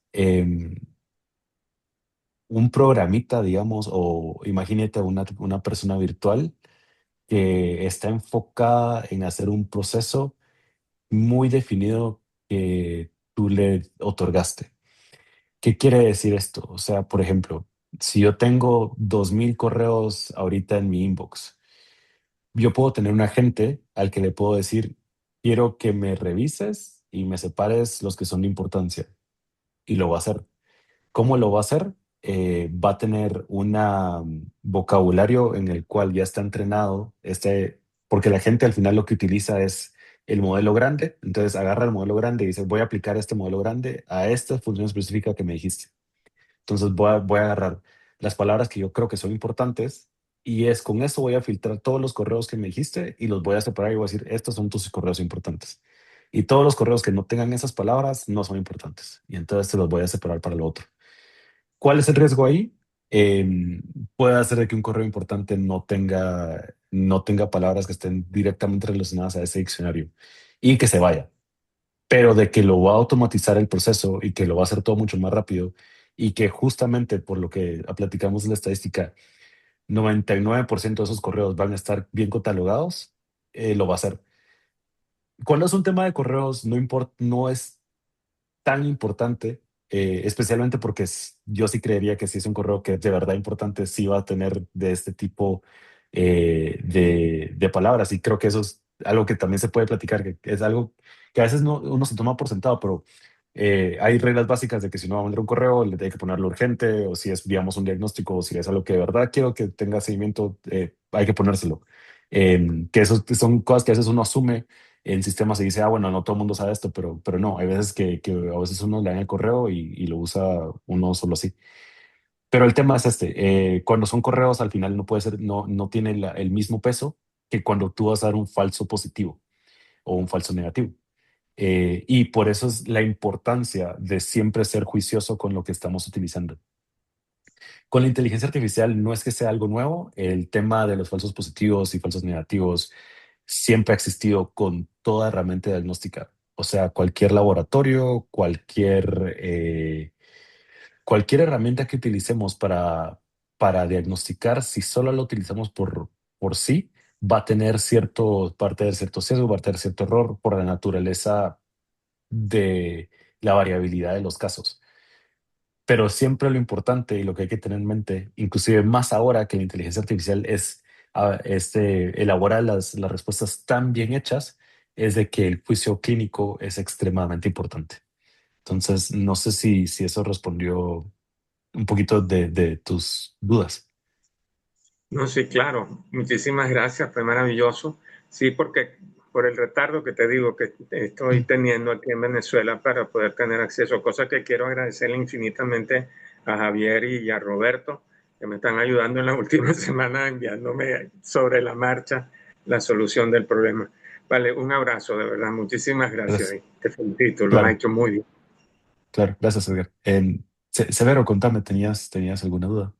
un programita, digamos, o imagínate una persona virtual que está enfocada en hacer un proceso muy definido que tú le otorgaste. ¿Qué quiere decir esto? O sea, por ejemplo, si yo tengo 2000 correos ahorita en mi inbox, yo puedo tener un agente al que le puedo decir, quiero que me revises y me separes los que son de importancia. Y lo va a hacer. ¿Cómo lo va a hacer? Va a tener un vocabulario en el cual ya está entrenado, porque la gente al final lo que utiliza es el modelo grande. Entonces agarra el modelo grande y dice, voy a aplicar este modelo grande a esta función específica que me dijiste. Entonces voy a agarrar las palabras que yo creo que son importantes y es con eso voy a filtrar todos los correos que me dijiste y los voy a separar y voy a decir, estos son tus correos importantes. Y todos los correos que no tengan esas palabras no son importantes. Y entonces te los voy a separar para lo otro. ¿Cuál es el riesgo ahí? Puede hacer de que un correo importante no tenga palabras que estén directamente relacionadas a ese diccionario y que se vaya, pero de que lo va a automatizar el proceso y que lo va a hacer todo mucho más rápido y que justamente por lo que platicamos de la estadística, 99% de esos correos van a estar bien catalogados, lo va a hacer. Cuando es un tema de correos, no importa, no es tan importante, especialmente porque yo sí creería que si es un correo que es de verdad importante, sí va a tener de este tipo de palabras. Y creo que eso es algo que también se puede platicar, que es algo que a veces uno se toma por sentado, pero hay reglas básicas de que si no va a mandar un correo, le tiene que ponerlo urgente, o si es, digamos, un diagnóstico, o si es algo que de verdad quiero que tenga seguimiento, hay que ponérselo. Que eso son cosas que a veces uno asume el sistema se dice, bueno, no todo el mundo sabe esto, pero no, hay veces que a veces uno le da el correo y lo usa uno solo así. Pero el tema es cuando son correos al final no puede ser, no tiene el mismo peso que cuando tú vas a dar un falso positivo o un falso negativo. Y por eso es la importancia de siempre ser juicioso con lo que estamos utilizando. Con la inteligencia artificial no es que sea algo nuevo, el tema de los falsos positivos y falsos negativos siempre ha existido con toda herramienta diagnóstica. O sea, cualquier laboratorio, cualquier herramienta que utilicemos para diagnosticar, si solo la utilizamos por sí, va a tener cierto sesgo, va a tener cierto error por la naturaleza de la variabilidad de los casos. Pero siempre lo importante y lo que hay que tener en mente, inclusive más ahora que la inteligencia artificial elabora las respuestas tan bien hechas, es de que el juicio clínico es extremadamente importante. Entonces, no sé si eso respondió un poquito de tus dudas. No, sí, claro. Muchísimas gracias, fue maravilloso. Sí, porque por el retardo que te digo que estoy teniendo aquí en Venezuela para poder tener acceso, cosa que quiero agradecerle infinitamente a Javier y a Roberto, que me están ayudando en la última semana enviándome sobre la marcha la solución del problema. Vale, un abrazo, de verdad. Muchísimas gracias. Gracias. Te felicito, lo has Claro, hecho muy bien. claro. Gracias, Edgar. Severo, contame, ¿tenías alguna duda?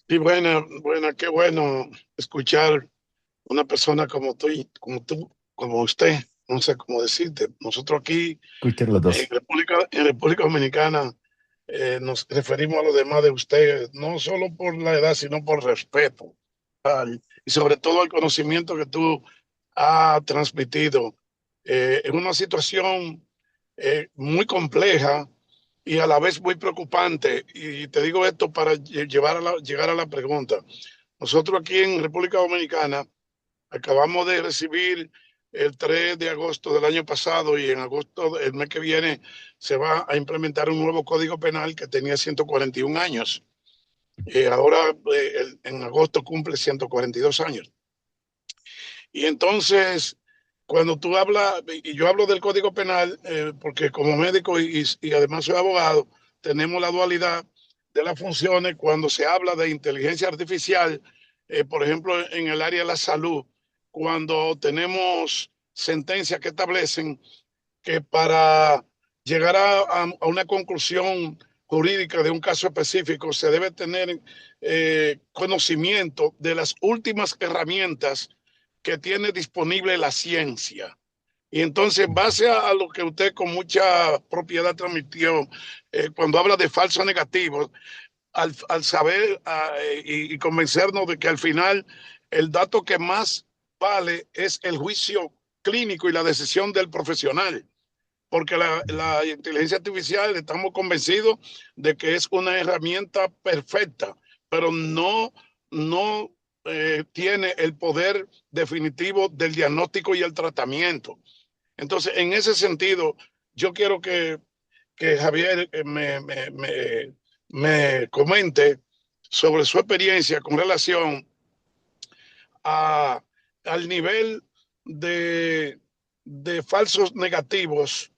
Y buena, buena, qué bueno escuchar una persona como usted, no sé cómo decirte. Nosotros aquí Cualquiera de los dos. En República Dominicana nos referimos a lo demás de usted, no solo por la edad, sino por respeto y sobre todo el conocimiento que tú has transmitido en una situación muy compleja y a la vez muy preocupante. Y te digo esto para llegar a la pregunta. Nosotros aquí en República Dominicana acabamos de recibir el 3 de agosto del año pasado y en agosto, el mes que viene, se va a implementar un nuevo código penal que tenía 141 años. Ahora en agosto cumple 142 años. Y entonces, cuando tú hablas, y yo hablo del Código Penal, porque como médico y además soy abogado, tenemos la dualidad de las funciones cuando se habla de inteligencia artificial, por ejemplo, en el área de la salud, cuando tenemos sentencias que establecen que para llegar a una conclusión jurídica de un caso específico se debe tener conocimiento de las últimas herramientas que tiene disponible la ciencia. Y entonces, en base a lo que usted con mucha propiedad transmitió, cuando habla de falsos negativos, al saber y convencernos de que al final el dato que más vale es el juicio clínico y la decisión del profesional, porque la inteligencia artificial estamos convencidos de que es una herramienta perfecta, pero no tiene el poder definitivo del diagnóstico y el tratamiento. Entonces, en ese sentido, yo quiero que Javier me comente sobre su experiencia con relación a, al nivel de falsos negativos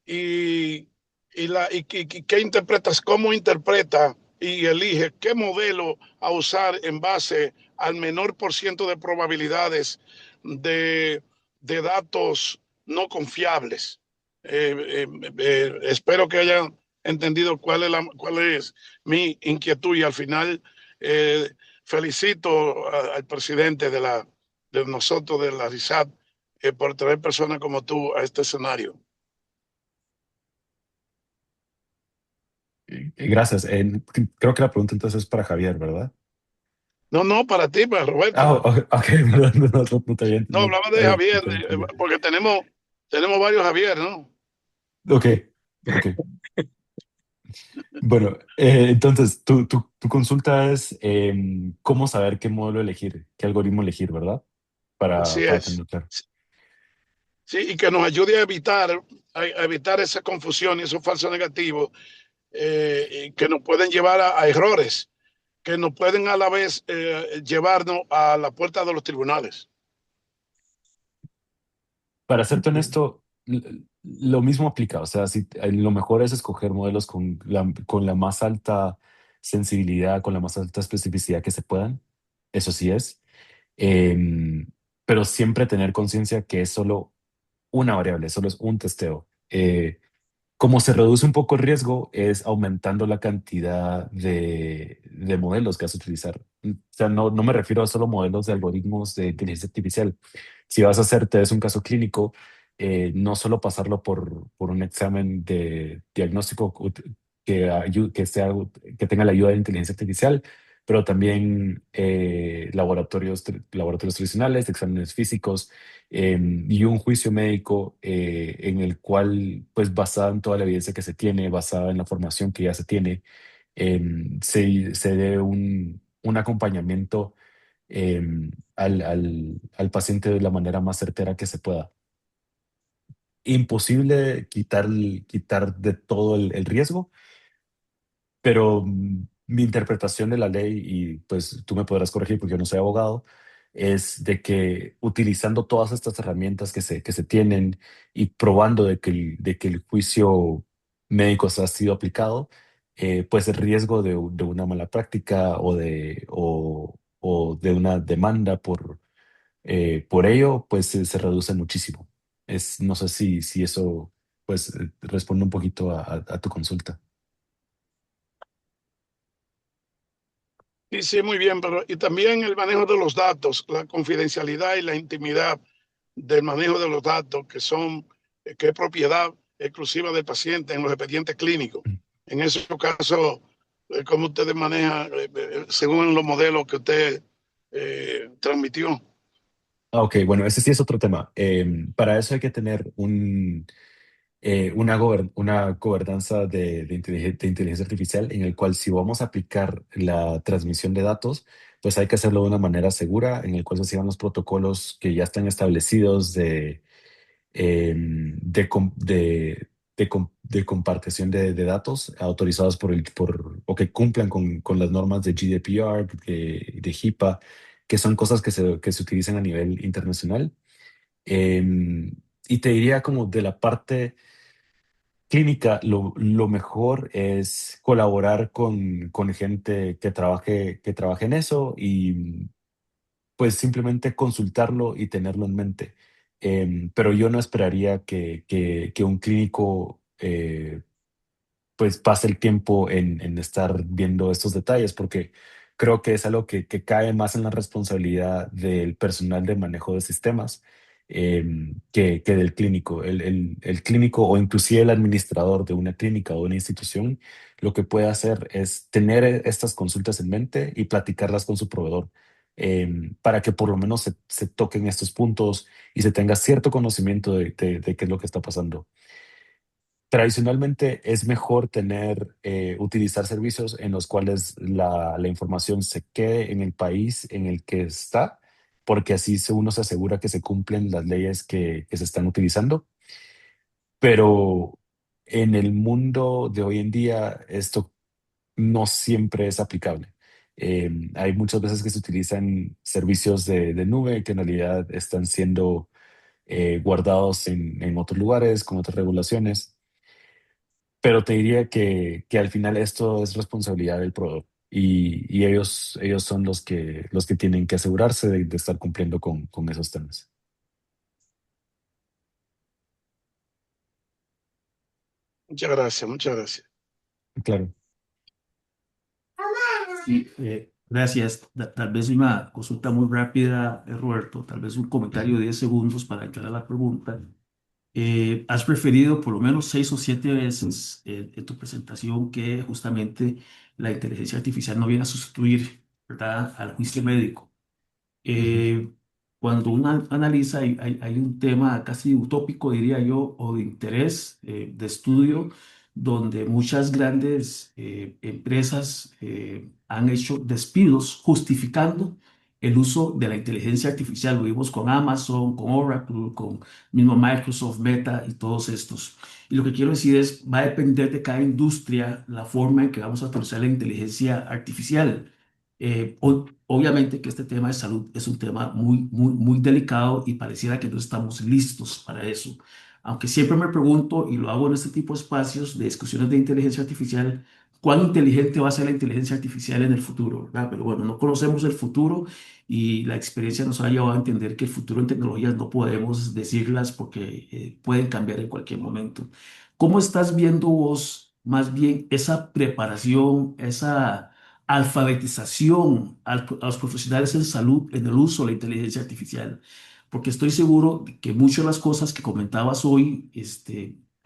y, qué interpretas, cómo interpreta y elige qué modelo a usar en base al menor por ciento de probabilidades de datos no confiables. Espero que hayan entendido cuál es mi inquietud y al final eh, felicito al presidente de nosotros, de la RISAT, por traer personas como tú a este escenario. Gracias. Creo que la pregunta entonces es para Javier, ¿verdad? No, no, para ti, para Ah, Roberto. ok, perdón, no te había, No, no, hablaba de Javier, no te entendí. porque tenemos varios Javier, ¿no? Ok, ok. Bueno, entonces, tu consulta es cómo saber qué modelo elegir, qué algoritmo elegir, ¿verdad? Así Para es. tener claro. Sí, y que nos ayude a evitar esa confusión y esos falsos negativos y que nos pueden llevar a errores, que nos pueden a la vez llevarnos a la puerta de los tribunales. Para serte honesto, lo mismo aplica. O sea, si lo mejor es escoger modelos con la más alta sensibilidad, con la más alta especificidad que se puedan. Eso sí es. Em, pero siempre tener conciencia que es solo una variable, solo es un testeo. Como se reduce un poco el riesgo es aumentando la cantidad de modelos que vas a utilizar. O sea, no me refiero a solo modelos de algoritmos de inteligencia artificial. Si vas a hacer test un caso clínico, no solo pasarlo por un examen de diagnóstico que tenga la ayuda de inteligencia artificial, pero también laboratorios tradicionales, exámenes físicos, y un juicio médico en el cual, pues basada en toda la evidencia que se tiene, basada en la formación que ya se tiene, se dé un acompañamiento al paciente de la manera más certera que se pueda. Imposible quitar de todo el riesgo, pero mi interpretación de la ley, y pues tú me podrás corregir porque yo no soy abogado, es de que utilizando todas estas herramientas que se tienen y probando de que el juicio médico se ha sido aplicado, pues el riesgo de una mala práctica o de una demanda por ello, pues se reduce muchísimo. No sé si eso pues responde un poquito a tu consulta. Sí, sí, muy bien, pero y también el manejo de los datos, la confidencialidad y la intimidad del manejo de los datos que es propiedad exclusiva del paciente en los expedientes clínicos. En esos casos, ¿cómo ustedes manejan según los modelos que usted transmitió? Ok, bueno, ese sí es otro tema. Para eso hay que tener una gobernanza de inteligencia artificial en el cual si vamos a aplicar la transmisión de datos, pues hay que hacerlo de una manera segura, en el cual se sigan los protocolos que ya están establecidos de compartición de datos autorizados o que cumplan con las normas de GDPR, de HIPAA, que son cosas que se utilizan a nivel internacional. Em, y te diría como de la parte clínica, lo mejor es colaborar con gente que trabaje en eso y pues simplemente consultarlo y tenerlo en mente. Pero yo no esperaría que un clínico pues pase el tiempo en estar viendo estos detalles, porque creo que es algo que cae más en la responsabilidad del personal de manejo de sistemas que del clínico. El clínico o inclusive el administrador de una clínica o una institución, lo que puede hacer es tener estas consultas en mente y platicarlas con su proveedor. Para que por lo menos se toquen estos puntos y se tenga cierto conocimiento de qué es lo que está pasando. Tradicionalmente es mejor utilizar servicios en los cuales la información se quede en el país en el que está, porque así uno se asegura que se cumplen las leyes que se están utilizando. Pero en el mundo de hoy en día, esto no siempre es aplicable. Hay muchas veces que se utilizan servicios de nube que en realidad están siendo guardados en otros lugares con otras regulaciones. Pero te diría que al final esto es responsabilidad del proveedor y ellos son los que tienen que asegurarse de estar cumpliendo con esos temas. Muchas gracias, muchas gracias. Claro. Sí, gracias. Tal vez una consulta muy rápida, Roberto, tal vez un comentario de 10 segundos para entrar a la pregunta. Has referido por lo menos 6 o 7 veces en tu presentación que justamente la inteligencia artificial no viene a sustituir, ¿verdad?, al juicio médico. Ujú. Cuando uno analiza, hay un tema casi utópico, diría yo, o de interés, de estudio, donde muchas grandes empresas han hecho despidos justificando el uso de la inteligencia artificial. Lo vimos con Amazon, con Oracle, con mismo Microsoft, Meta y todos estos. Y lo que quiero decir es, va a depender de cada industria la forma en que vamos a utilizar la inteligencia artificial. Obviamente que este tema de salud es un tema muy, muy, muy delicado y pareciera que no estamos listos para eso. Aunque siempre me pregunto, y lo hago en este tipo de espacios de discusiones de inteligencia artificial, ¿cuán inteligente va a ser la inteligencia artificial en el futuro? ¿Verdad? Pero bueno, no conocemos el futuro y la experiencia nos ha llevado a entender que el futuro en tecnologías no podemos decirlas porque pueden cambiar en cualquier momento. ¿Cómo estás viendo vos más bien esa preparación, esa alfabetización a los profesionales en salud en el uso de la inteligencia artificial? Porque estoy seguro de que muchas de las cosas que comentabas hoy,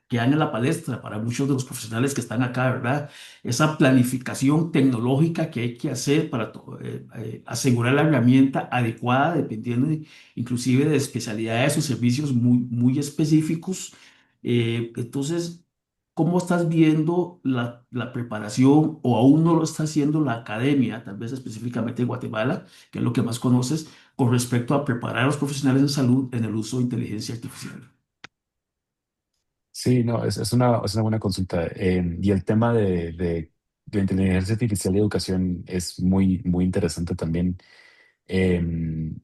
quedan en la palestra para muchos de los profesionales que están acá, ¿verdad? Esa planificación tecnológica que hay que hacer para asegurar la herramienta adecuada, dependiendo inclusive de especialidades o servicios muy, muy específicos. Entonces, ¿cómo estás viendo la preparación o aún no lo está haciendo la academia, tal vez específicamente en Guatemala, que es lo que más conoces, con respecto a preparar a los profesionales en salud en el uso de inteligencia artificial? Sí, no, es una buena consulta. Y el tema de inteligencia artificial y educación es muy, muy interesante también. Em,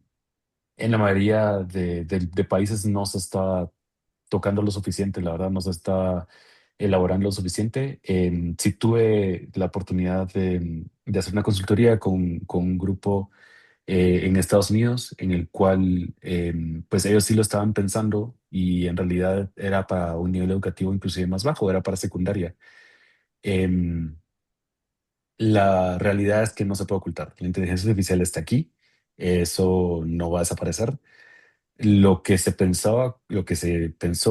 en la mayoría de países no se está tocando lo suficiente, la verdad, no se está elaborando lo suficiente. Sí tuve la oportunidad de hacer una consultoría con un grupo en Estados Unidos, en el cual pues ellos sí lo estaban pensando y en realidad era para un nivel educativo inclusive más bajo, era para secundaria. Em, la realidad es que no se puede ocultar. La inteligencia artificial está aquí, eso no va a desaparecer. Lo que se pensó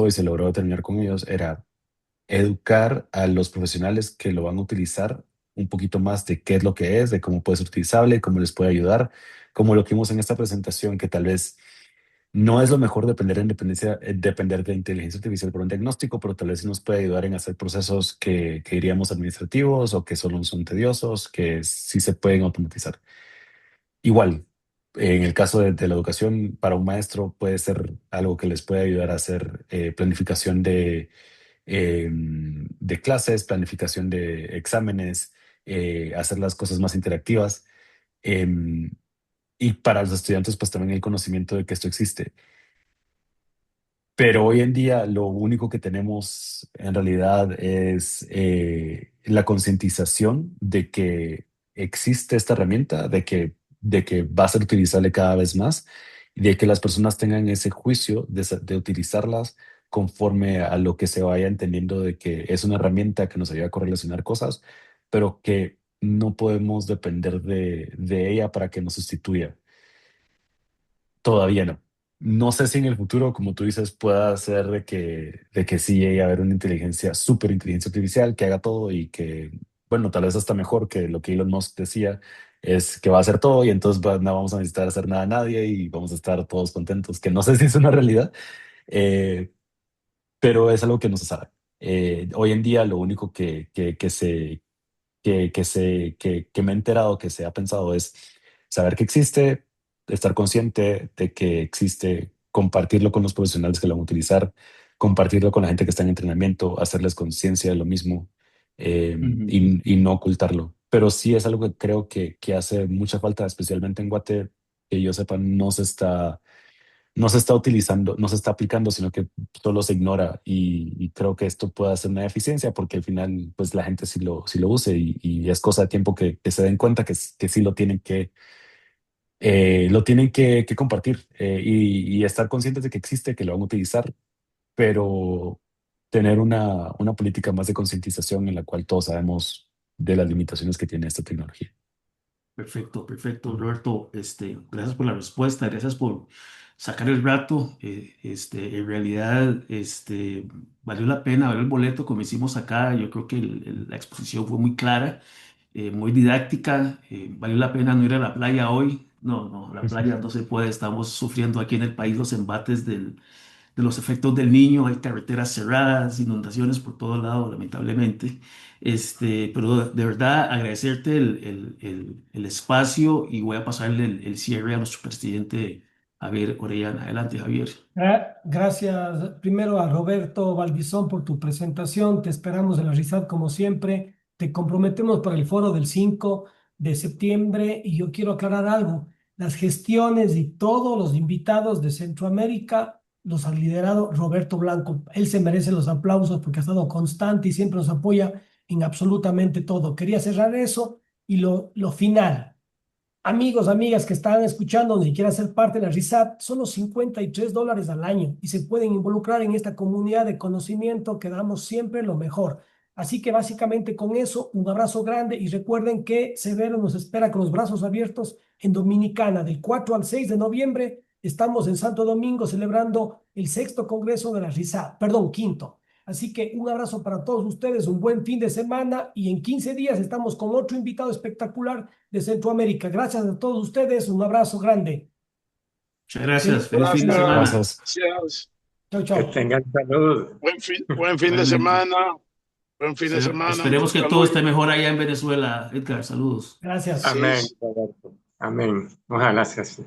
y se logró determinar con ellos era educar a los profesionales que lo van a utilizar un poquito más de qué es lo que es, de cómo puede ser utilizable, cómo les puede ayudar, como lo que vimos en esta presentación, que tal vez No es lo mejor depender de inteligencia artificial para un diagnóstico, pero tal vez sí nos puede ayudar en hacer procesos que diríamos administrativos o que solo son tediosos, que sí se pueden automatizar. Igual, en el caso de la educación, para un maestro puede ser algo que les puede ayudar a hacer planificación de clases, planificación de exámenes, hacer las cosas más interactivas. em, y para los estudiantes, pues también el conocimiento de que esto existe. Pero hoy en día lo único que tenemos en realidad es la concientización de que existe esta herramienta, de que va a ser utilizable cada vez más y de que las personas tengan ese juicio de utilizarlas conforme a lo que se vaya entendiendo de que es una herramienta que nos ayuda a correlacionar cosas, pero que no podemos depender de ella para que nos sustituya. Todavía no. No sé si en el futuro, como tú dices, pueda ser de que sí llegue a haber una súper inteligencia artificial que haga todo y que, bueno, tal vez hasta mejor que lo que Elon Musk decía, es que va a hacer todo y entonces no vamos a necesitar hacer nada a nadie y vamos a estar todos contentos, que no sé si es una realidad, eh, pero es algo que no se sabe. Hoy en día lo único que me he enterado que se ha pensado es saber que existe, estar consciente de que existe, compartirlo con los profesionales que lo van a utilizar, compartirlo con la gente que está en entrenamiento, hacerles conciencia de lo mismo, Ujú. y no ocultarlo. Pero sí es algo que creo que hace mucha falta, especialmente en Guate, que yo sepa, no se está utilizando, no se está aplicando, sino que solo se ignora y creo que esto puede ser una deficiencia porque al final pues la gente sí lo use y es cosa de tiempo que se den cuenta que sí lo tienen que compartir, y estar conscientes de que existe, que lo van a utilizar, pero tener una política más de concientización en la cual todos sabemos de las limitaciones que tiene esta tecnología. Perfecto, perfecto, Roberto. Gracias por la respuesta, gracias por sacar el rato. En realidad, valió la pena, valió el boleto, como hicimos acá. Yo creo que la exposición fue muy clara, muy didáctica. Valió la pena no ir a la playa hoy. No, no, la playa no se puede. Estamos sufriendo aquí en el país los embates de los efectos del niño. Hay carreteras cerradas, inundaciones por todo lado, lamentablemente. Pero de verdad agradecerte el espacio y voy a pasarle el cierre a nuestro presidente Javier Orellana. Adelante, Javier. Gracias primero a Roberto Valdizón por tu presentación. Te esperamos en la RISAD como siempre. Te comprometemos para el foro del 5 de septiembre y yo quiero aclarar algo. Las gestiones y todos los invitados de Centroamérica los ha liderado Roberto Blanco. Él se merece los aplausos porque ha estado constante y siempre nos apoya en absolutamente todo. Quería cerrar eso y lo final. Amigos, amigas que están escuchando, ni siquiera ser parte de la RISAT, solo $53 al año y se pueden involucrar en esta comunidad de conocimiento que damos siempre lo mejor. Así que básicamente con eso, un abrazo grande y recuerden que Severo nos espera con los brazos abiertos en Dominicana del 4 al 6 de noviembre. Estamos en Santo Domingo celebrando el sexto congreso de la RISAT, perdón, quinto. Así que un abrazo para todos ustedes, un buen fin de semana y en 15 días estamos con otro invitado espectacular de Centroamérica. Gracias a todos ustedes, un abrazo grande. Muchas Feliz gracias. Feliz fin de semana. Gracias. Gracias. Gracias. Chao, Que chao. tengan salud. Buen fin de Realmente. semana. Buen fin de semana. Mucha Esperemos que todo salud. esté mejor allá en Venezuela. Edgar, saludos. Gracias. Así Amén, es. Roberto. Amén. Ojalá sea así.